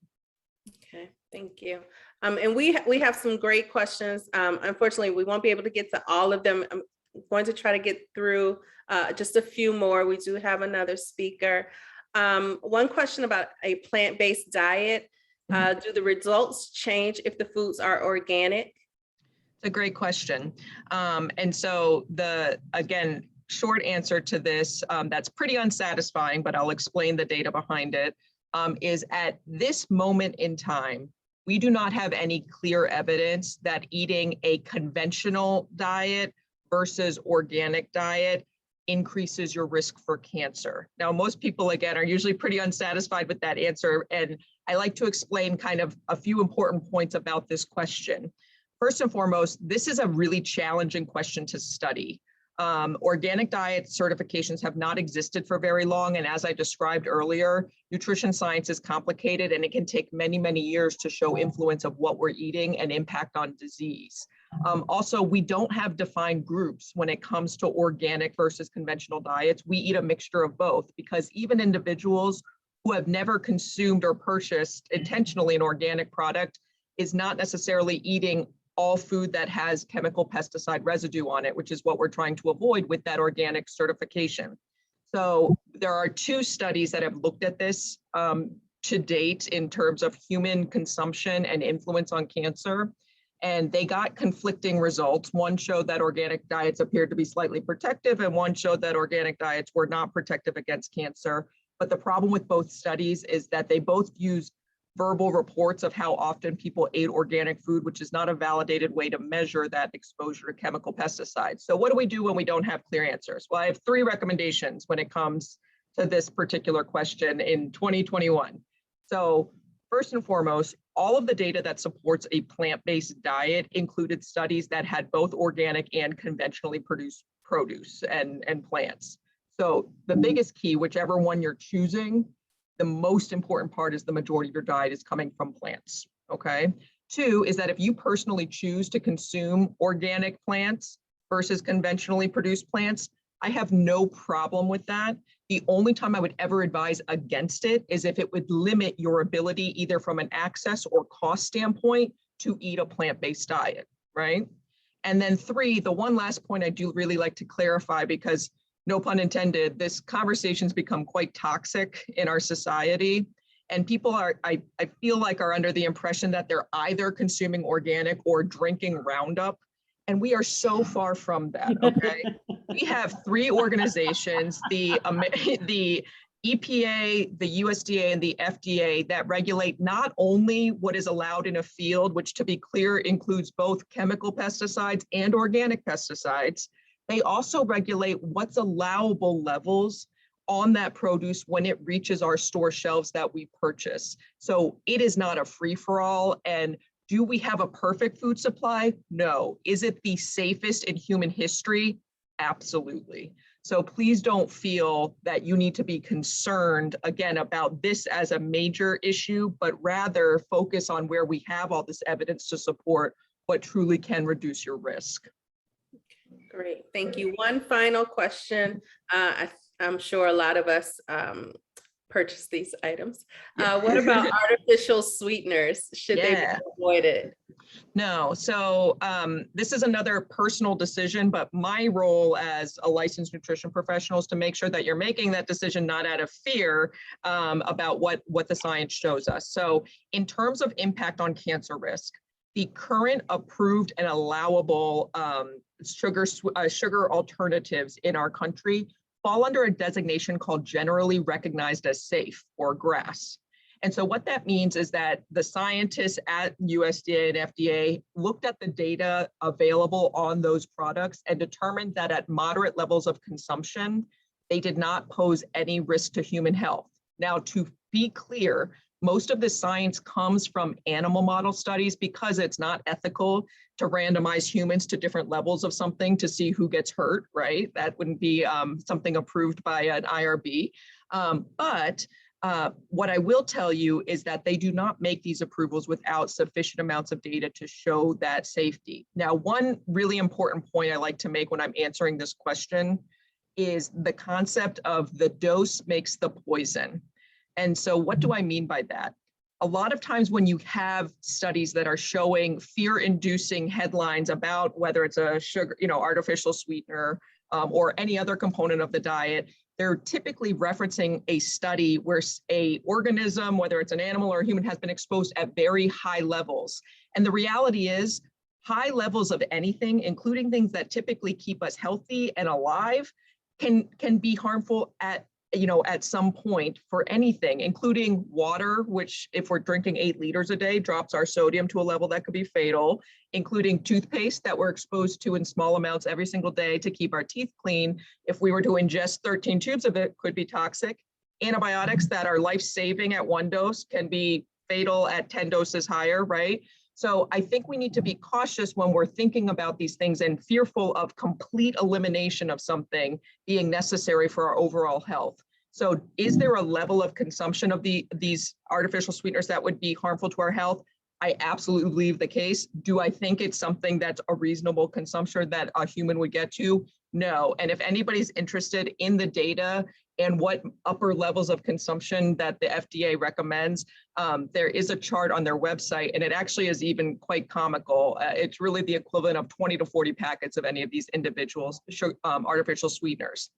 Okay, thank you. And we have some great questions. Unfortunately, we won't be able to get to all of them. I'm going to try to get through just a few more. We do have another speaker. One question about a plant-based diet. Do the results change if the foods are organic? It's a great question. And so again, short answer to this, that's pretty unsatisfying, but I'll explain the data behind it, is at this moment in time, we do not have any clear evidence that eating a conventional diet versus organic diet increases your risk for cancer. Now, most people, again, are usually pretty unsatisfied with that answer. And I like to explain kind of a few important points about this question. First and foremost, this is a really challenging question to study. Organic diet certifications have not existed for very long. And as I described earlier, nutrition science is complicated and it can take many, many years to show influence of what we're eating and impact on disease. Also, we don't have defined groups when it comes to organic versus conventional diets. We eat a mixture of both, because even individuals who have never consumed or purchased intentionally an organic product is not necessarily eating all food that has chemical pesticide residue on it, which is what we're trying to avoid with that organic certification. So there are 2 studies that have looked at this to date in terms of human consumption and influence on cancer, and they got conflicting results. One showed that organic diets appeared to be slightly protective, and one showed that organic diets were not protective against cancer. But the problem with both studies is that they both use verbal reports of how often people ate organic food, which is not a validated way to measure that exposure to chemical pesticides. So what do we do when we don't have clear answers? Well, I have 3 recommendations when it comes to this particular question in 2021. So first and foremost, all of the data that supports a plant-based diet included studies that had both organic and conventionally produced produce and plants. So the biggest key, whichever one you're choosing, the most important part is the majority of your diet is coming from plants, okay? 2 is that if you personally choose to consume organic plants versus conventionally produced plants, I have no problem with that. The only time I would ever advise against it is if it would limit your ability, either from an access or cost standpoint, to eat a plant-based diet, right? And then 3, the one last point I do really like to clarify, because no pun intended, this conversation's become quite toxic in our society. And people are, I feel like, are under the impression that they're either consuming organic or drinking Roundup. And we are so far from that, okay? We have 3 organizations, the EPA, the USDA, and the FDA, that regulate not only what is allowed in a field, which, to be clear, includes both chemical pesticides and organic pesticides. They also regulate what's allowable levels on that produce when it reaches our store shelves that we purchase. So it is not a free-for-all. And do we have a perfect food supply? No. Is it the safest in human history? Absolutely. So please don't feel that you need to be concerned, again, about this as a major issue, but rather focus on where we have all this evidence to support what truly can reduce your risk. Great, thank you. One final question. I'm sure a lot of us purchase these items. What about artificial sweeteners? Should they be avoided? No, so this is another personal decision, but my role as a licensed nutrition professional is to make sure that you're making that decision not out of fear about what the science shows us. So in terms of impact on cancer risk, the current approved and allowable sugar alternatives in our country fall under a designation called generally recognized as safe, or GRAS. And so what that means is that the scientists at USDA and FDA looked at the data available on those products and determined that at moderate levels of consumption, they did not pose any risk to human health. Now, to be clear, most of the science comes from animal model studies, because it's not ethical to randomize humans to different levels of something to see who gets hurt, right? That wouldn't be something approved by an IRB. But What I will tell you is that they do not make these approvals without sufficient amounts of data to show that safety. Now, one really important point I like to make when I'm answering this question is the concept of the dose makes the poison. And so what do I mean by that? A lot of times when you have studies that are showing fear-inducing headlines about whether it's a sugar, artificial sweetener or any other component of the diet, they're typically referencing a study where a organism, whether it's an animal or a human, has been exposed at very high levels. And the reality is high levels of anything, including things that typically keep us healthy and alive, can be harmful at some point for anything, including water, which if we're drinking 8 liters a day, drops our sodium to a level that could be fatal, including toothpaste that we're exposed to in small amounts every single day to keep our teeth clean. If we were to ingest 13 tubes of it, could be toxic. Antibiotics that are life-saving at 1 dose can be fatal at 10 doses higher, right? So I think we need to be cautious when we're thinking about these things and fearful of complete elimination of something being necessary for our overall health. So is there a level of consumption of these artificial sweeteners that would be harmful to our health? I absolutely believe the case. Do I think it's something that's a reasonable consumption that a human would get to? No. And if anybody's interested in the data and what upper levels of consumption that the FDA recommends, there is a chart on their website, and it actually is even quite comical. It's really the equivalent of 20 to 40 packets of any of these individuals, artificial sweeteners.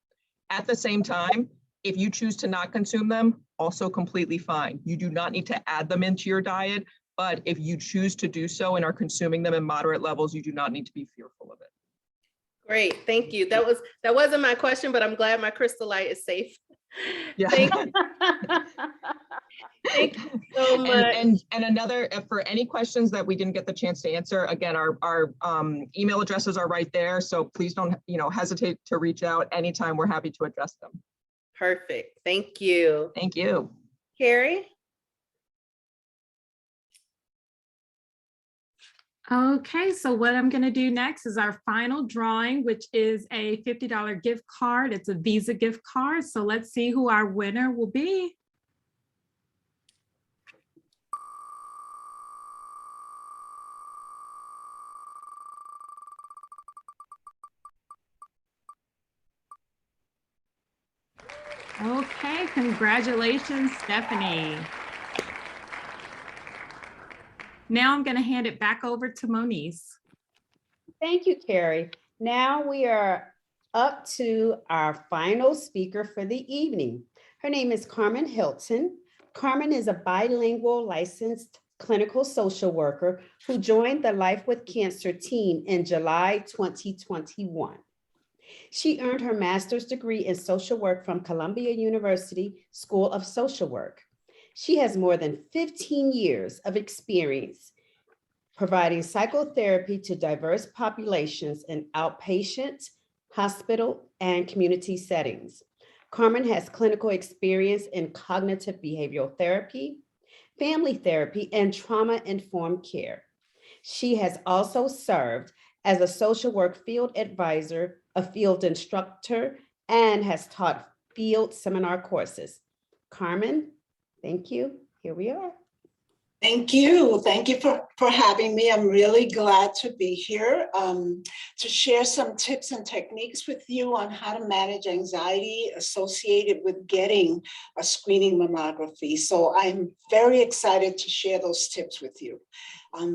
At the same time, if you choose to not consume them, also completely fine. You do not need to add them into your diet, but if you choose to do so and are consuming them in moderate levels, you do not need to be fearful of it. Great, thank you. That wasn't my question, but I'm glad my Crystal Light is safe. Yeah. Thank you so much. And another, for any questions that we didn't get the chance to answer, again, our email addresses are right there. So please don't hesitate to reach out anytime. We're happy to address them. Perfect. Thank you. Thank you. Carrie? Okay, so what I'm going to do next is our final drawing, which is a $50 gift card. It's a Visa gift card. So let's see who our winner will be. Okay, congratulations, Stephanie. Now I'm going to hand it back over to Moniece. Thank you, Carrie. Now we are up to our final speaker for the evening. Her name is Carmen Hilton. Carmen is a bilingual licensed clinical social worker who joined the Life with Cancer team in July 2021. She earned her master's degree in social work from Columbia University School of Social Work. She has more than 15 years of experience providing psychotherapy to diverse populations in outpatient, hospital, and community settings. Carmen has clinical experience in cognitive behavioral therapy, family therapy, and trauma-informed care. She has also served as a social work field advisor, a field instructor, and has taught field seminar courses. Carmen, thank you. Here we are. Thank you. Thank you for having me. I'm really glad to be here to share some tips and techniques with you on how to manage anxiety associated with getting a screening mammography. So I'm very excited to share those tips with you.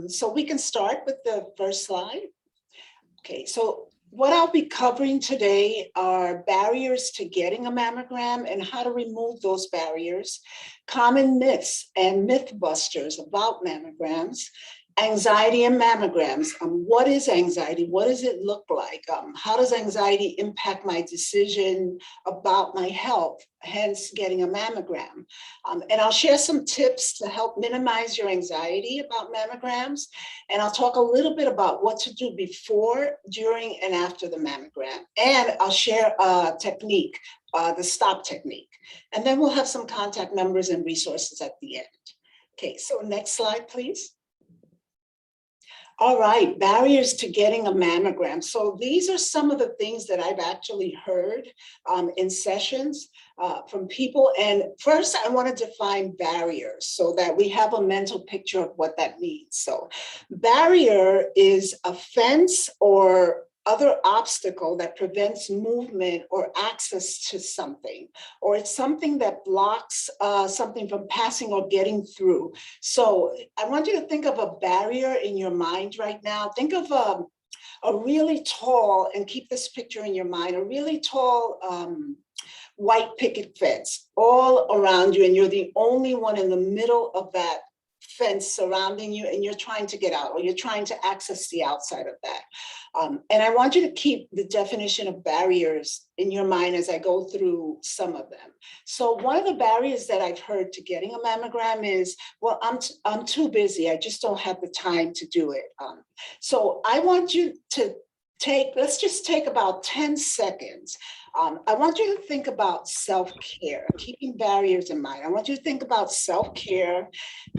So we can start with the first slide. Okay, so what I'll be covering today are barriers to getting a mammogram and how to remove those barriers, common myths and myth busters about mammograms, anxiety and mammograms. What is anxiety? What does it look like? How does anxiety impact my decision about my health, hence getting a mammogram? And I'll share some tips to help minimize your anxiety about mammograms. And I'll talk a little bit about what to do before, during, and after the mammogram. And I'll share a technique, the STOP technique. And then we'll have some contact numbers and resources at the end. Okay, so next slide, please. All right, barriers to getting a mammogram. So these are some of the things that I've actually heard in sessions from people. And first, I want to define barriers so that we have a mental picture of what that means. So barrier is a fence or other obstacle that prevents movement or access to something, or it's something that blocks something from passing or getting through. So I want you to think of a barrier in your mind right now. Think of a really tall, and keep this picture in your mind, a really tall white picket fence all around you, and you're the only one in the middle of that fence surrounding you, and you're trying to get out, or you're trying to access the outside of that. And I want you to keep the definition of barriers in your mind as I go through some of them. So one of the barriers that I've heard to getting a mammogram is, well, I'm too busy. I just don't have the time to do it. So I want you to let's just take about 10 seconds. I want you to think about self-care, keeping barriers in mind. I want you to think about self-care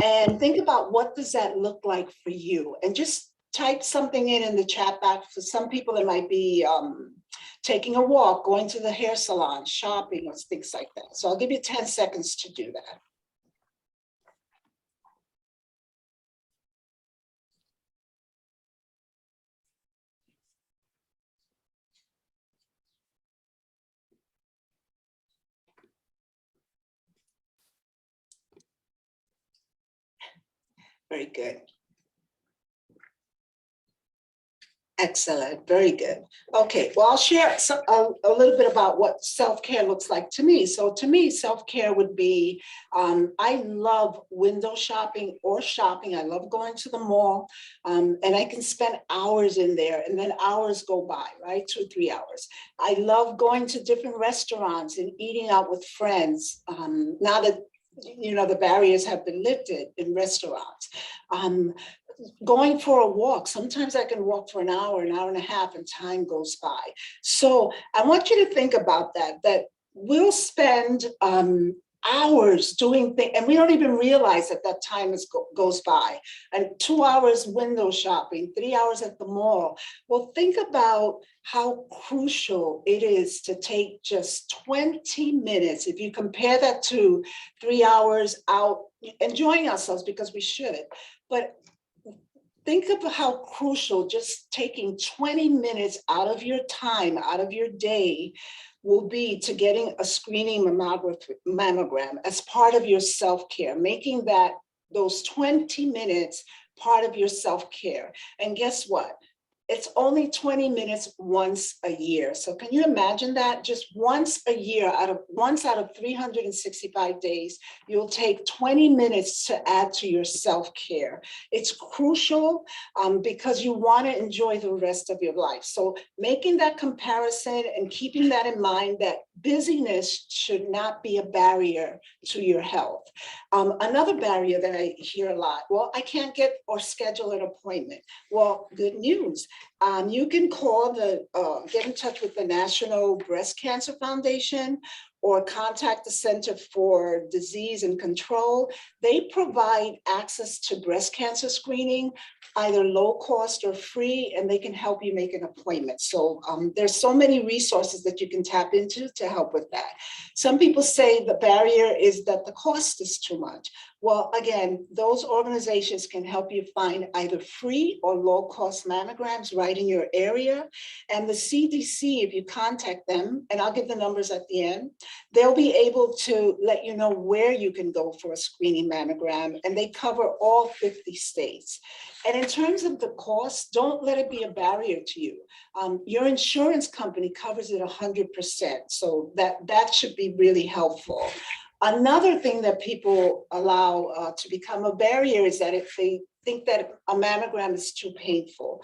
and think about what does that look like for you, and just type something in the chat box. For some people, it might be taking a walk, going to the hair salon, shopping, or things like that. So I'll give you 10 seconds to do that. Very good. Excellent, very good. Okay, well, I'll share a little bit about what self-care looks like to me. So to me, self-care would be, I love window shopping or shopping. I love going to the mall, and I can spend hours in there, and then hours go by, right? 2 or 3 hours. I love going to different restaurants and eating out with friends. Now that, you know, the barriers have been lifted in restaurants. Going for a walk. Sometimes I can walk for an hour and a half, and time goes by. So I want you to think about that we'll spend hours doing things, and we don't even realize that time goes by. And 2 hours window shopping, 3 hours at the mall. Well, think about how crucial it is to take just 20 minutes. If you compare that to 3 hours out enjoying ourselves, because we should, but think of how crucial just taking 20 minutes out of your time, out of your day, will be to getting a screening mammogram as part of your self-care, making those 20 minutes part of your self-care. And guess what? It's only 20 minutes once a year. So can you imagine that? Just once a year, once out of 365 days, you'll take 20 minutes to add to your self-care. It's crucial because you want to enjoy the rest of your life. So making that comparison and keeping that in mind, that busyness should not be a barrier to your health. Another barrier that I hear a lot, well, I can't get or schedule an appointment. Well, good news. You can call get in touch with the National Breast Cancer Foundation or contact the Center for Disease and Control. They provide access to breast cancer screening, either low cost or free, and they can help you make an appointment. So there's so many resources that you can tap into to help with that. Some people say the barrier is that the cost is too much. Well, again, those organizations can help you find either free or low-cost mammograms right in your area. And the CDC, if you contact them, and I'll give the numbers at the end, they'll be able to let you know where you can go for a screening mammogram, and they cover all 50 states. And in terms of the cost, don't let it be a barrier to you. Your insurance company covers it 100%, so that should be really helpful. Another thing that people allow to become a barrier is that if they think that a mammogram is too painful.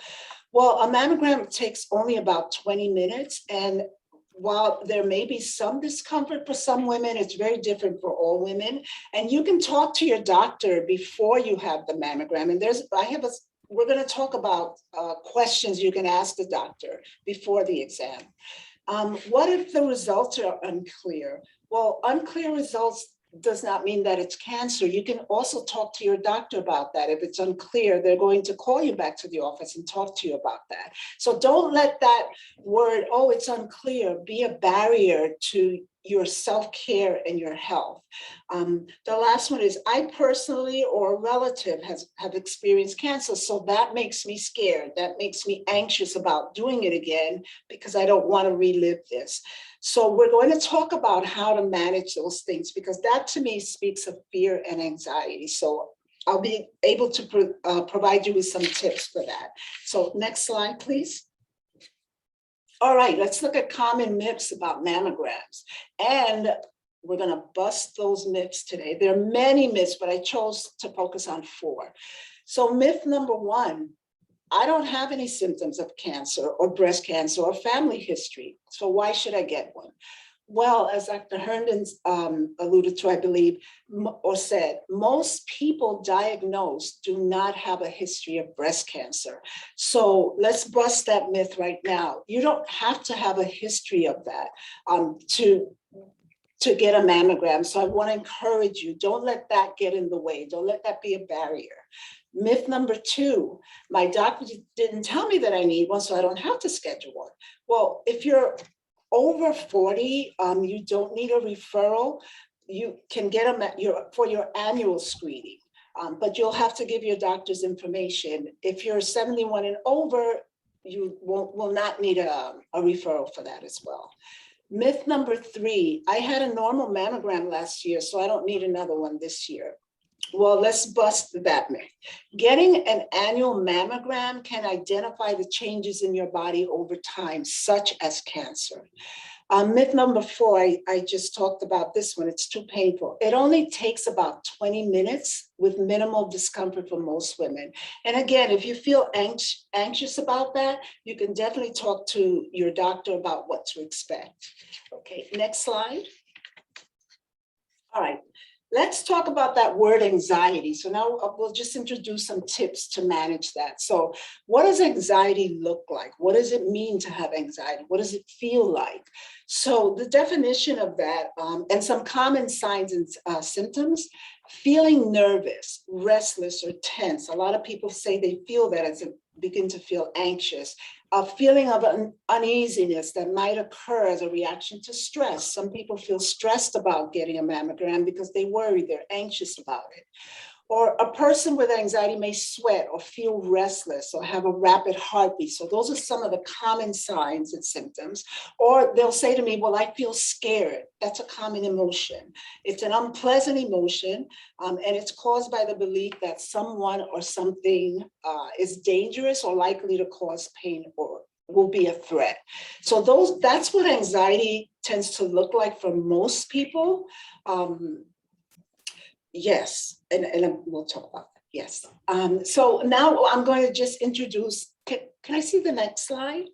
Well, a mammogram takes only about 20 minutes. And while there may be some discomfort for some women, it's very different for all women. And you can talk to your doctor before you have the mammogram. And we're going to talk about questions you can ask the doctor before the exam. What if the results are unclear? Well, unclear results does not mean that it's cancer. You can also talk to your doctor about that. If it's unclear, they're going to call you back to the office and talk to you about that. So don't let that word, oh, it's unclear, be a barrier to your self-care and your health. The last one is, I personally or a relative have experienced cancer, so that makes me scared. That makes me anxious about doing it again because I don't want to relive this. So we're going to talk about how to manage those things, because that to me speaks of fear and anxiety. So I'll be able to provide you with some tips for that. So next slide, please. All right, let's look at common myths about mammograms. And we're going to bust those myths today. There are many myths, but I chose to focus on 4. So myth number 1, I don't have any symptoms of cancer or breast cancer or family history, so why should I get one? Well, as Dr. Herndon alluded to, I believe, or said, most people diagnosed do not have a history of breast cancer. So let's bust that myth right now. You don't have to have a history of that to get a mammogram. So I want to encourage you, don't let that get in the way. Don't let that be a barrier. Myth number 2, my doctor didn't tell me that I need one, so I don't have to schedule one. Well, if you're over 40, you don't need a referral. You can get them for your annual screening, but you'll have to give your doctor's information. If you're 71 and over, you will not need a referral for that as well. Myth number 3, I had a normal mammogram last year, so I don't need another one this year. Well, let's bust that myth. Getting an annual mammogram can identify the changes in your body over time, such as cancer. Myth number 4, I just talked about this one. It's too painful. It only takes about 20 minutes with minimal discomfort for most women. And again, if you feel anxious about that, you can definitely talk to your doctor about what to expect. Okay, next slide. All right. Let's talk about that word anxiety. So now we'll just introduce some tips to manage that. So what does anxiety look like? What does it mean to have anxiety? What does it feel like? So the definition of that and some common signs and symptoms: feeling nervous, restless, or tense. A lot of people say they feel that as they begin to feel anxious. A feeling of uneasiness that might occur as a reaction to stress. Some people feel stressed about getting a mammogram because they worry, they're anxious about it. Or a person with anxiety may sweat or feel restless or have a rapid heartbeat. So those are some of the common signs and symptoms. Or they'll say to me, well, I feel scared. That's a common emotion. It's an unpleasant emotion, and it's caused by the belief that someone or something is dangerous or likely to cause pain or will be a threat. So that's what anxiety tends to look like for most people. Yes, and we'll talk about that, yes. So now I'm going to just introduce, can I see the next slide?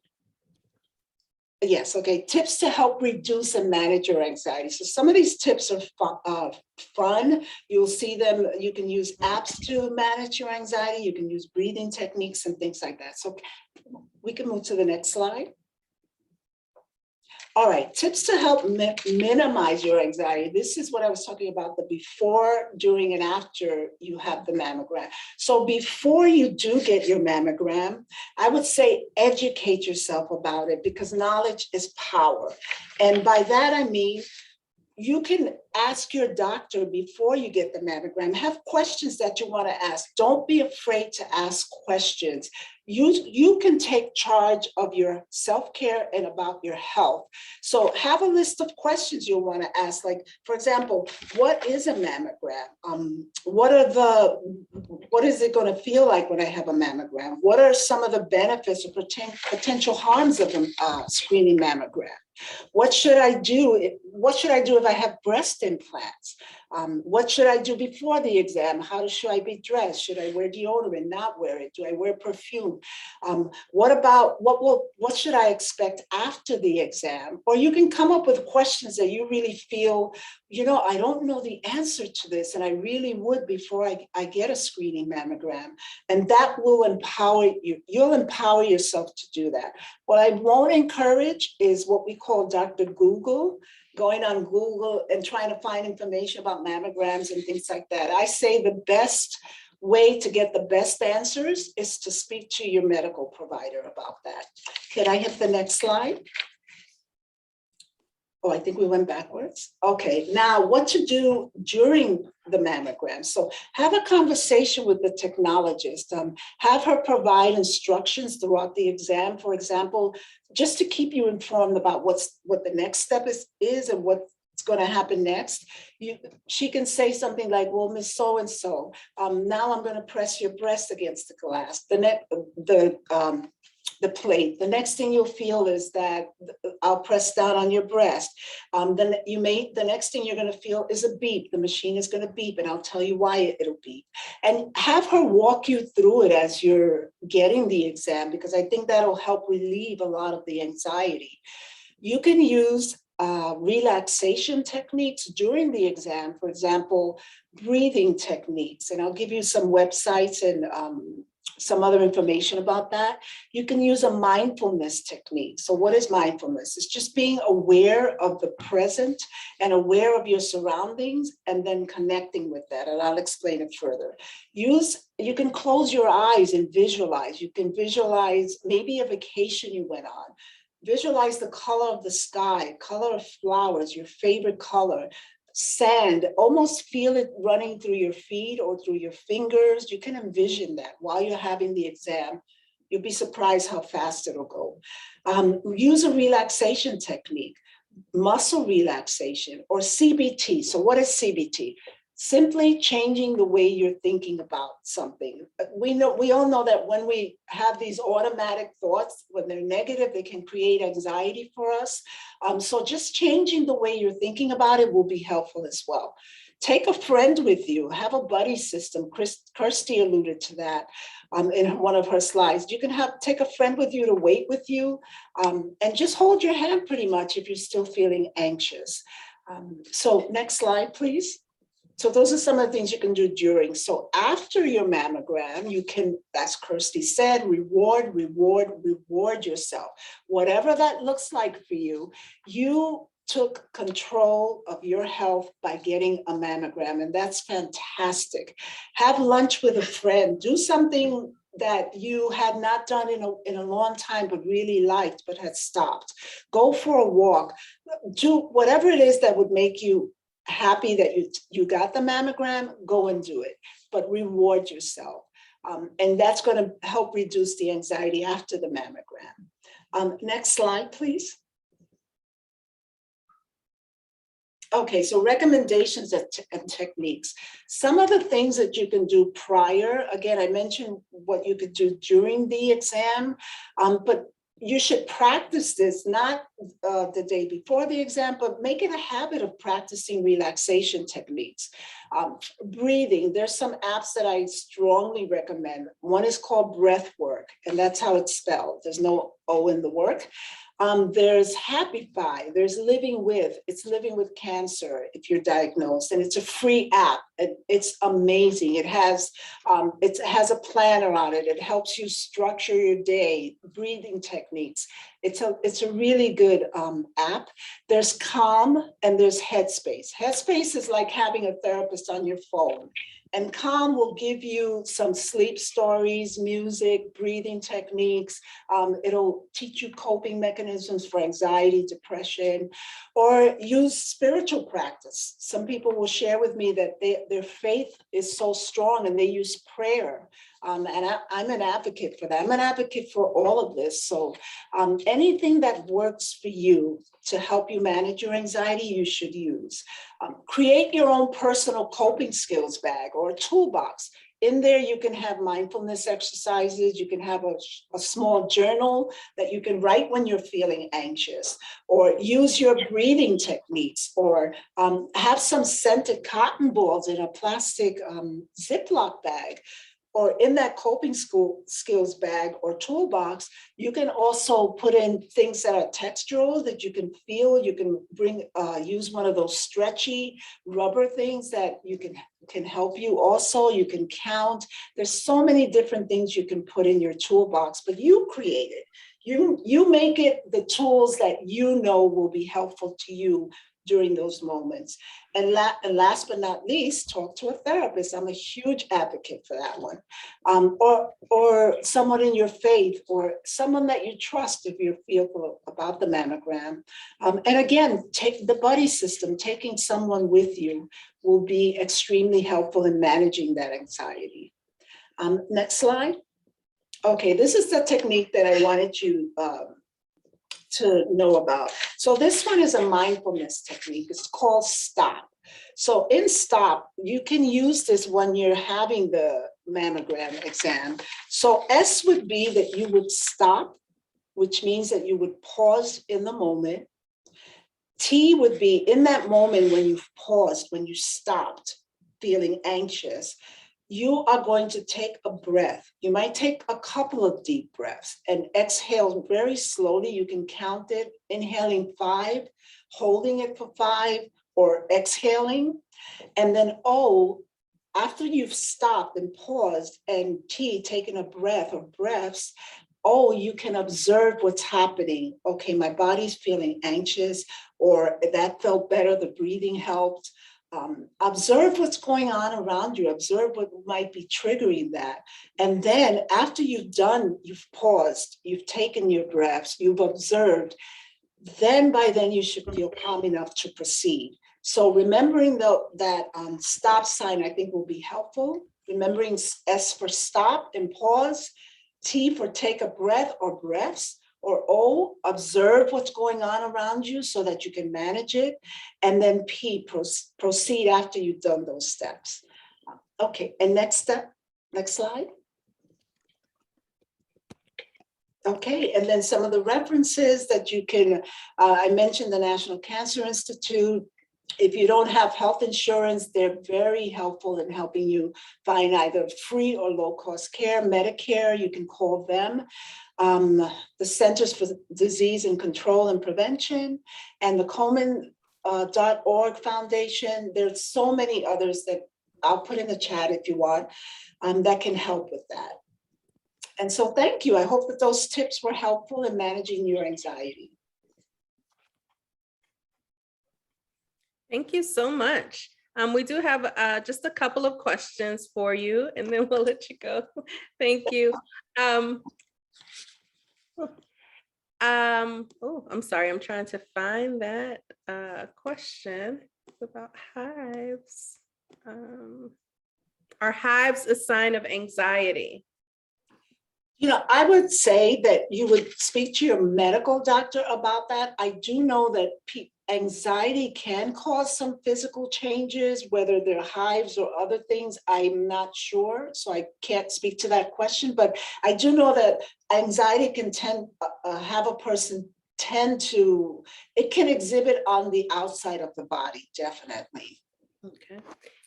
Yes, okay, tips to help reduce and manage your anxiety. So some of these tips are fun. You'll see them, you can use apps to manage your anxiety. You can use breathing techniques and things like that. So we can move to the next slide. All right, tips to help minimize your anxiety. This is what I was talking about, the before, during, and after you have the mammogram. So before you do get your mammogram, I would say educate yourself about it, because knowledge is power. And by that, I mean, you can ask your doctor before you get the mammogram. Have questions that you want to ask. Don't be afraid to ask questions. You can take charge of your self-care and about your health. So have a list of questions you'll want to ask. Like, for example, what is a mammogram? What is it going to feel like when I have a mammogram? What are some of the benefits or potential harms of a screening mammogram? What should I do? What should I do if I have breast implants? What should I do before the exam? How should I be dressed? Should I wear deodorant, not wear it? Do I wear perfume? What should I expect after the exam? Or you can come up with questions that you really feel, I don't know the answer to this, and I really would before I get a screening mammogram. And that will empower you. You'll empower yourself to do that. What I won't encourage is what we call Dr. Google, going on Google and trying to find information about about mammograms and things like that. I say the best way to get the best answers is to speak to your medical provider about that. Can I hit the next slide? Oh, I think we went backwards. Okay, now what to do during the mammogram. So have a conversation with the technologist. Have her provide instructions throughout the exam, for example, just to keep you informed about what the next step is and what's going to happen next. She can say something like, well, Miss So-and-so, now I'm going to press your breast against the glass, the plate. The next thing you'll feel is that I'll press down on your breast. Then the next thing you're going to feel is a beep. The machine is going to beep, and I'll tell you why it'll beep. And have her walk you through it as you're getting the exam, because I think that'll help relieve a lot of the anxiety. You can use relaxation techniques during the exam, for example, breathing techniques. And I'll give you some websites and some other information about that. You can use a mindfulness technique. So what is mindfulness? It's just being aware of the present and aware of your surroundings and then connecting with that. And I'll explain it further. You can close your eyes and visualize. You can visualize maybe a vacation you went on. Visualize the color of the sky, color of flowers, your favorite color, sand, almost feel it running through your feet or through your fingers. You can envision that while you're having the exam. You'll be surprised how fast it'll go. Use a relaxation technique, muscle relaxation or CBT. So what is CBT? Simply changing the way you're thinking about something. We all know that when we have these automatic thoughts, when they're negative, they can create anxiety for us. So just changing the way you're thinking about it will be helpful as well. Take a friend with you, have a buddy system. Kirsty alluded to that in one of her slides. You can take a friend with you to wait with you and just hold your hand pretty much if you're still feeling anxious. So next slide, please. So those are some of the things you can do during. So after your mammogram, you can, as Kirsty said, reward yourself. Whatever that looks like for you, you took control of your health by getting a mammogram, and that's fantastic. Have lunch with a friend. Do something that you had not done in a long time, but really liked, but had stopped. Go for a walk. Do whatever it is that would make you happy that you got the mammogram, go and do it, but reward yourself. And that's going to help reduce the anxiety after the mammogram. Next slide, please. Okay, so recommendations and techniques. Some of the things that you can do prior, again, I mentioned what you could do during the exam, but you should practice this, not the day before the exam, but make it a habit of practicing relaxation techniques. Breathing, there's some apps that I strongly recommend. One is called Breathwork, and that's how it's spelled. There's no O in the work. There's Happify, there's Living With, it's Living with Cancer if you're diagnosed, and it's a free app. It's amazing. It has a planner on it. It helps you structure your day, breathing techniques. It's a really good app. There's Calm and there's Headspace. Headspace is like having a therapist on your phone. And Calm will give you some sleep stories, music, breathing techniques. It'll teach you coping mechanisms for anxiety, depression, or use spiritual practice. Some people will share with me that their faith is so strong and they use prayer. And I'm an advocate for that. I'm an advocate for all of this. So anything that works for you to help you manage your anxiety, you should use. Create your own personal coping skills bag or a toolbox. In there, you can have mindfulness exercises. You can have a small journal that you can write when you're feeling anxious, or use your breathing techniques, or have some scented cotton balls in a plastic Ziploc bag. Or in that coping skills bag or toolbox, you can also put in things that are textural that you can feel. You can use one of those stretchy rubber things that you can help you. Also, you can count. There's so many different things you can put in your toolbox, but you create it. You make it the tools that you know will be helpful to you during those moments. And last but not least, talk to a therapist. I'm a huge advocate for that one. Or someone in your faith, or someone that you trust if you're fearful about the mammogram. And again, take the buddy system, taking someone with you will be extremely helpful in managing that anxiety. Next slide. Okay, this is the technique that I wanted you to know about. So this one is a mindfulness technique. It's called STOP. So in STOP, you can use this when you're having the mammogram exam. So S would be that you would stop, which means that you would pause in the moment. T would be in that moment when you've paused, when you stopped feeling anxious, you are going to take a breath. You might take a couple of deep breaths and exhale very slowly. You can count it, inhaling 5, holding it for 5, or exhaling. And then O, after you've stopped and paused, and T, taking a breath or breaths, O, you can observe what's happening. Okay, my body's feeling anxious, or that felt better, the breathing helped. Observe what's going on around you, observe what might be triggering that. And then after you've done, you've paused, you've taken your breaths, you've observed, then by then you should feel calm enough to proceed. So remembering that stop sign, I think, will be helpful. Remembering S for stop and pause, T for take a breath or breaths, or O, observe what's going on around you so that you can manage it. And then P, proceed after you've done those steps. Okay, and next step, next slide. Okay, and then some of the references that you can, I mentioned the National Cancer Institute. If you don't have health insurance, they're very helpful in helping you find either free or low-cost care. Medicare, you can call them. The Centers for Disease and Control and Prevention, and the Komen.org Foundation. There's so many others that I'll put in the chat if you want, that can help with that. And so thank you. I hope that those tips were helpful in managing your anxiety. Thank you so much. We do have just a couple of questions for you, and then we'll let you go. Thank you. Oh, I'm sorry. I'm trying to find that question. It's about hives. Are hives a sign of anxiety? You know, I would say that you would speak to your medical doctor about that. I do know that anxiety can cause some physical changes, whether they're hives or other things. I'm not sure, so I can't speak to that question. But I do know that anxiety can have a person tend to, it can exhibit on the outside of the body, definitely. Okay.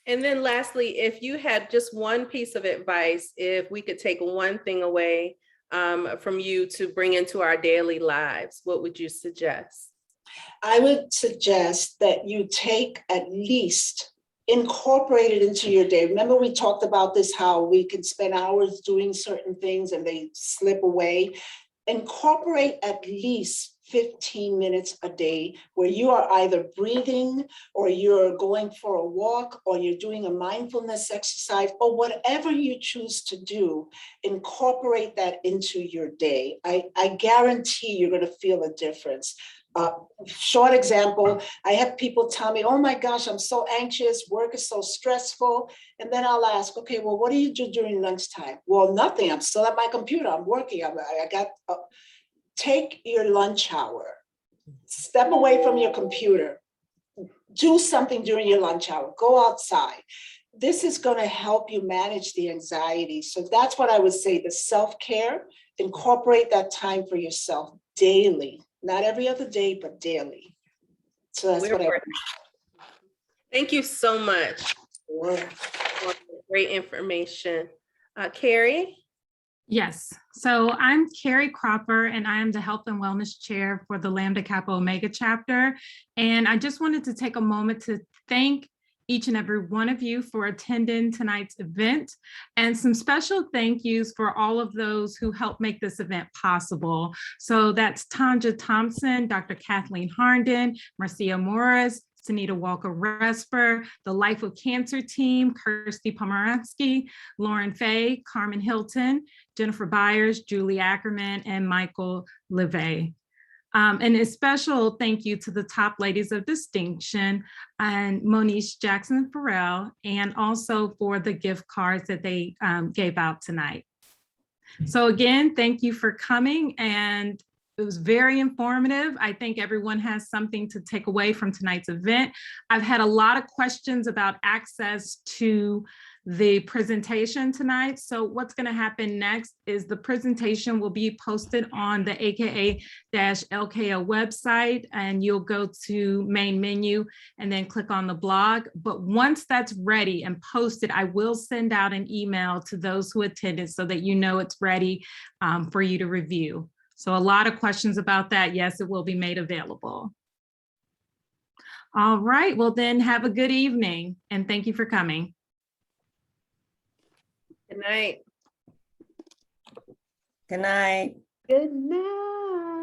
And then lastly, if you had just one piece of advice, if we could take one thing away from you to bring into our daily lives, what would you suggest? I would suggest that you take at least, incorporate it into your day. Remember, we talked about this, how we can spend hours doing certain things and they slip away. Incorporate at least 15 minutes a day where you are either breathing, or you're going for a walk, or you're doing a mindfulness exercise, or whatever you choose to do. Incorporate that into your day. I guarantee you're going to feel a difference. Short example, I have people tell me, oh my gosh, I'm so anxious, work is so stressful. And then I'll ask, okay, well, what do you do during lunchtime? Well, nothing, I'm still at my computer, I'm working, take your lunch hour, step away from your computer, do something during your lunch hour, go outside. This is going to help you manage the anxiety. So that's what I would say, the self-care, incorporate that time for yourself daily. Not every other day, but daily. So that's what I would. Thank you so much for great information. Carrie? Yes, so I'm Carrie Cropper, and I am the Health and Wellness Chair for the Lambda Kappa Omega chapter. And I just wanted to take a moment to thank each and every one of you for attending tonight's event, and some special thank yous for all of those who helped make this event possible. So that's Tanja Thompson, Dr. Kathleen Harnden, Marcia Morris, Sunita Walker-Resper, the Life of Cancer team, Kirsty Pomeranski, Lauren Fay, Carmen Hilton, Jennifer Byers, Julie Ackerman, and Michael LeVay. And a special thank you to the top ladies of distinction and Monique Jackson Farrell, and also for the gift cards that they gave out tonight. So again, thank you for coming, and it was very informative. I think everyone has something to take away from tonight's event. I've had a lot of questions about access to the presentation tonight. So what's going to happen next is the presentation will be posted on the AKA-LKO website, and you'll go to main menu and then click on the blog. But once that's ready and posted, I will send out an email to those who attended so that you know it's ready for you to review. So a lot of questions about that. Yes, it will be made available. All right, well then have a good evening and thank you for coming. Good night. Good night. Good night.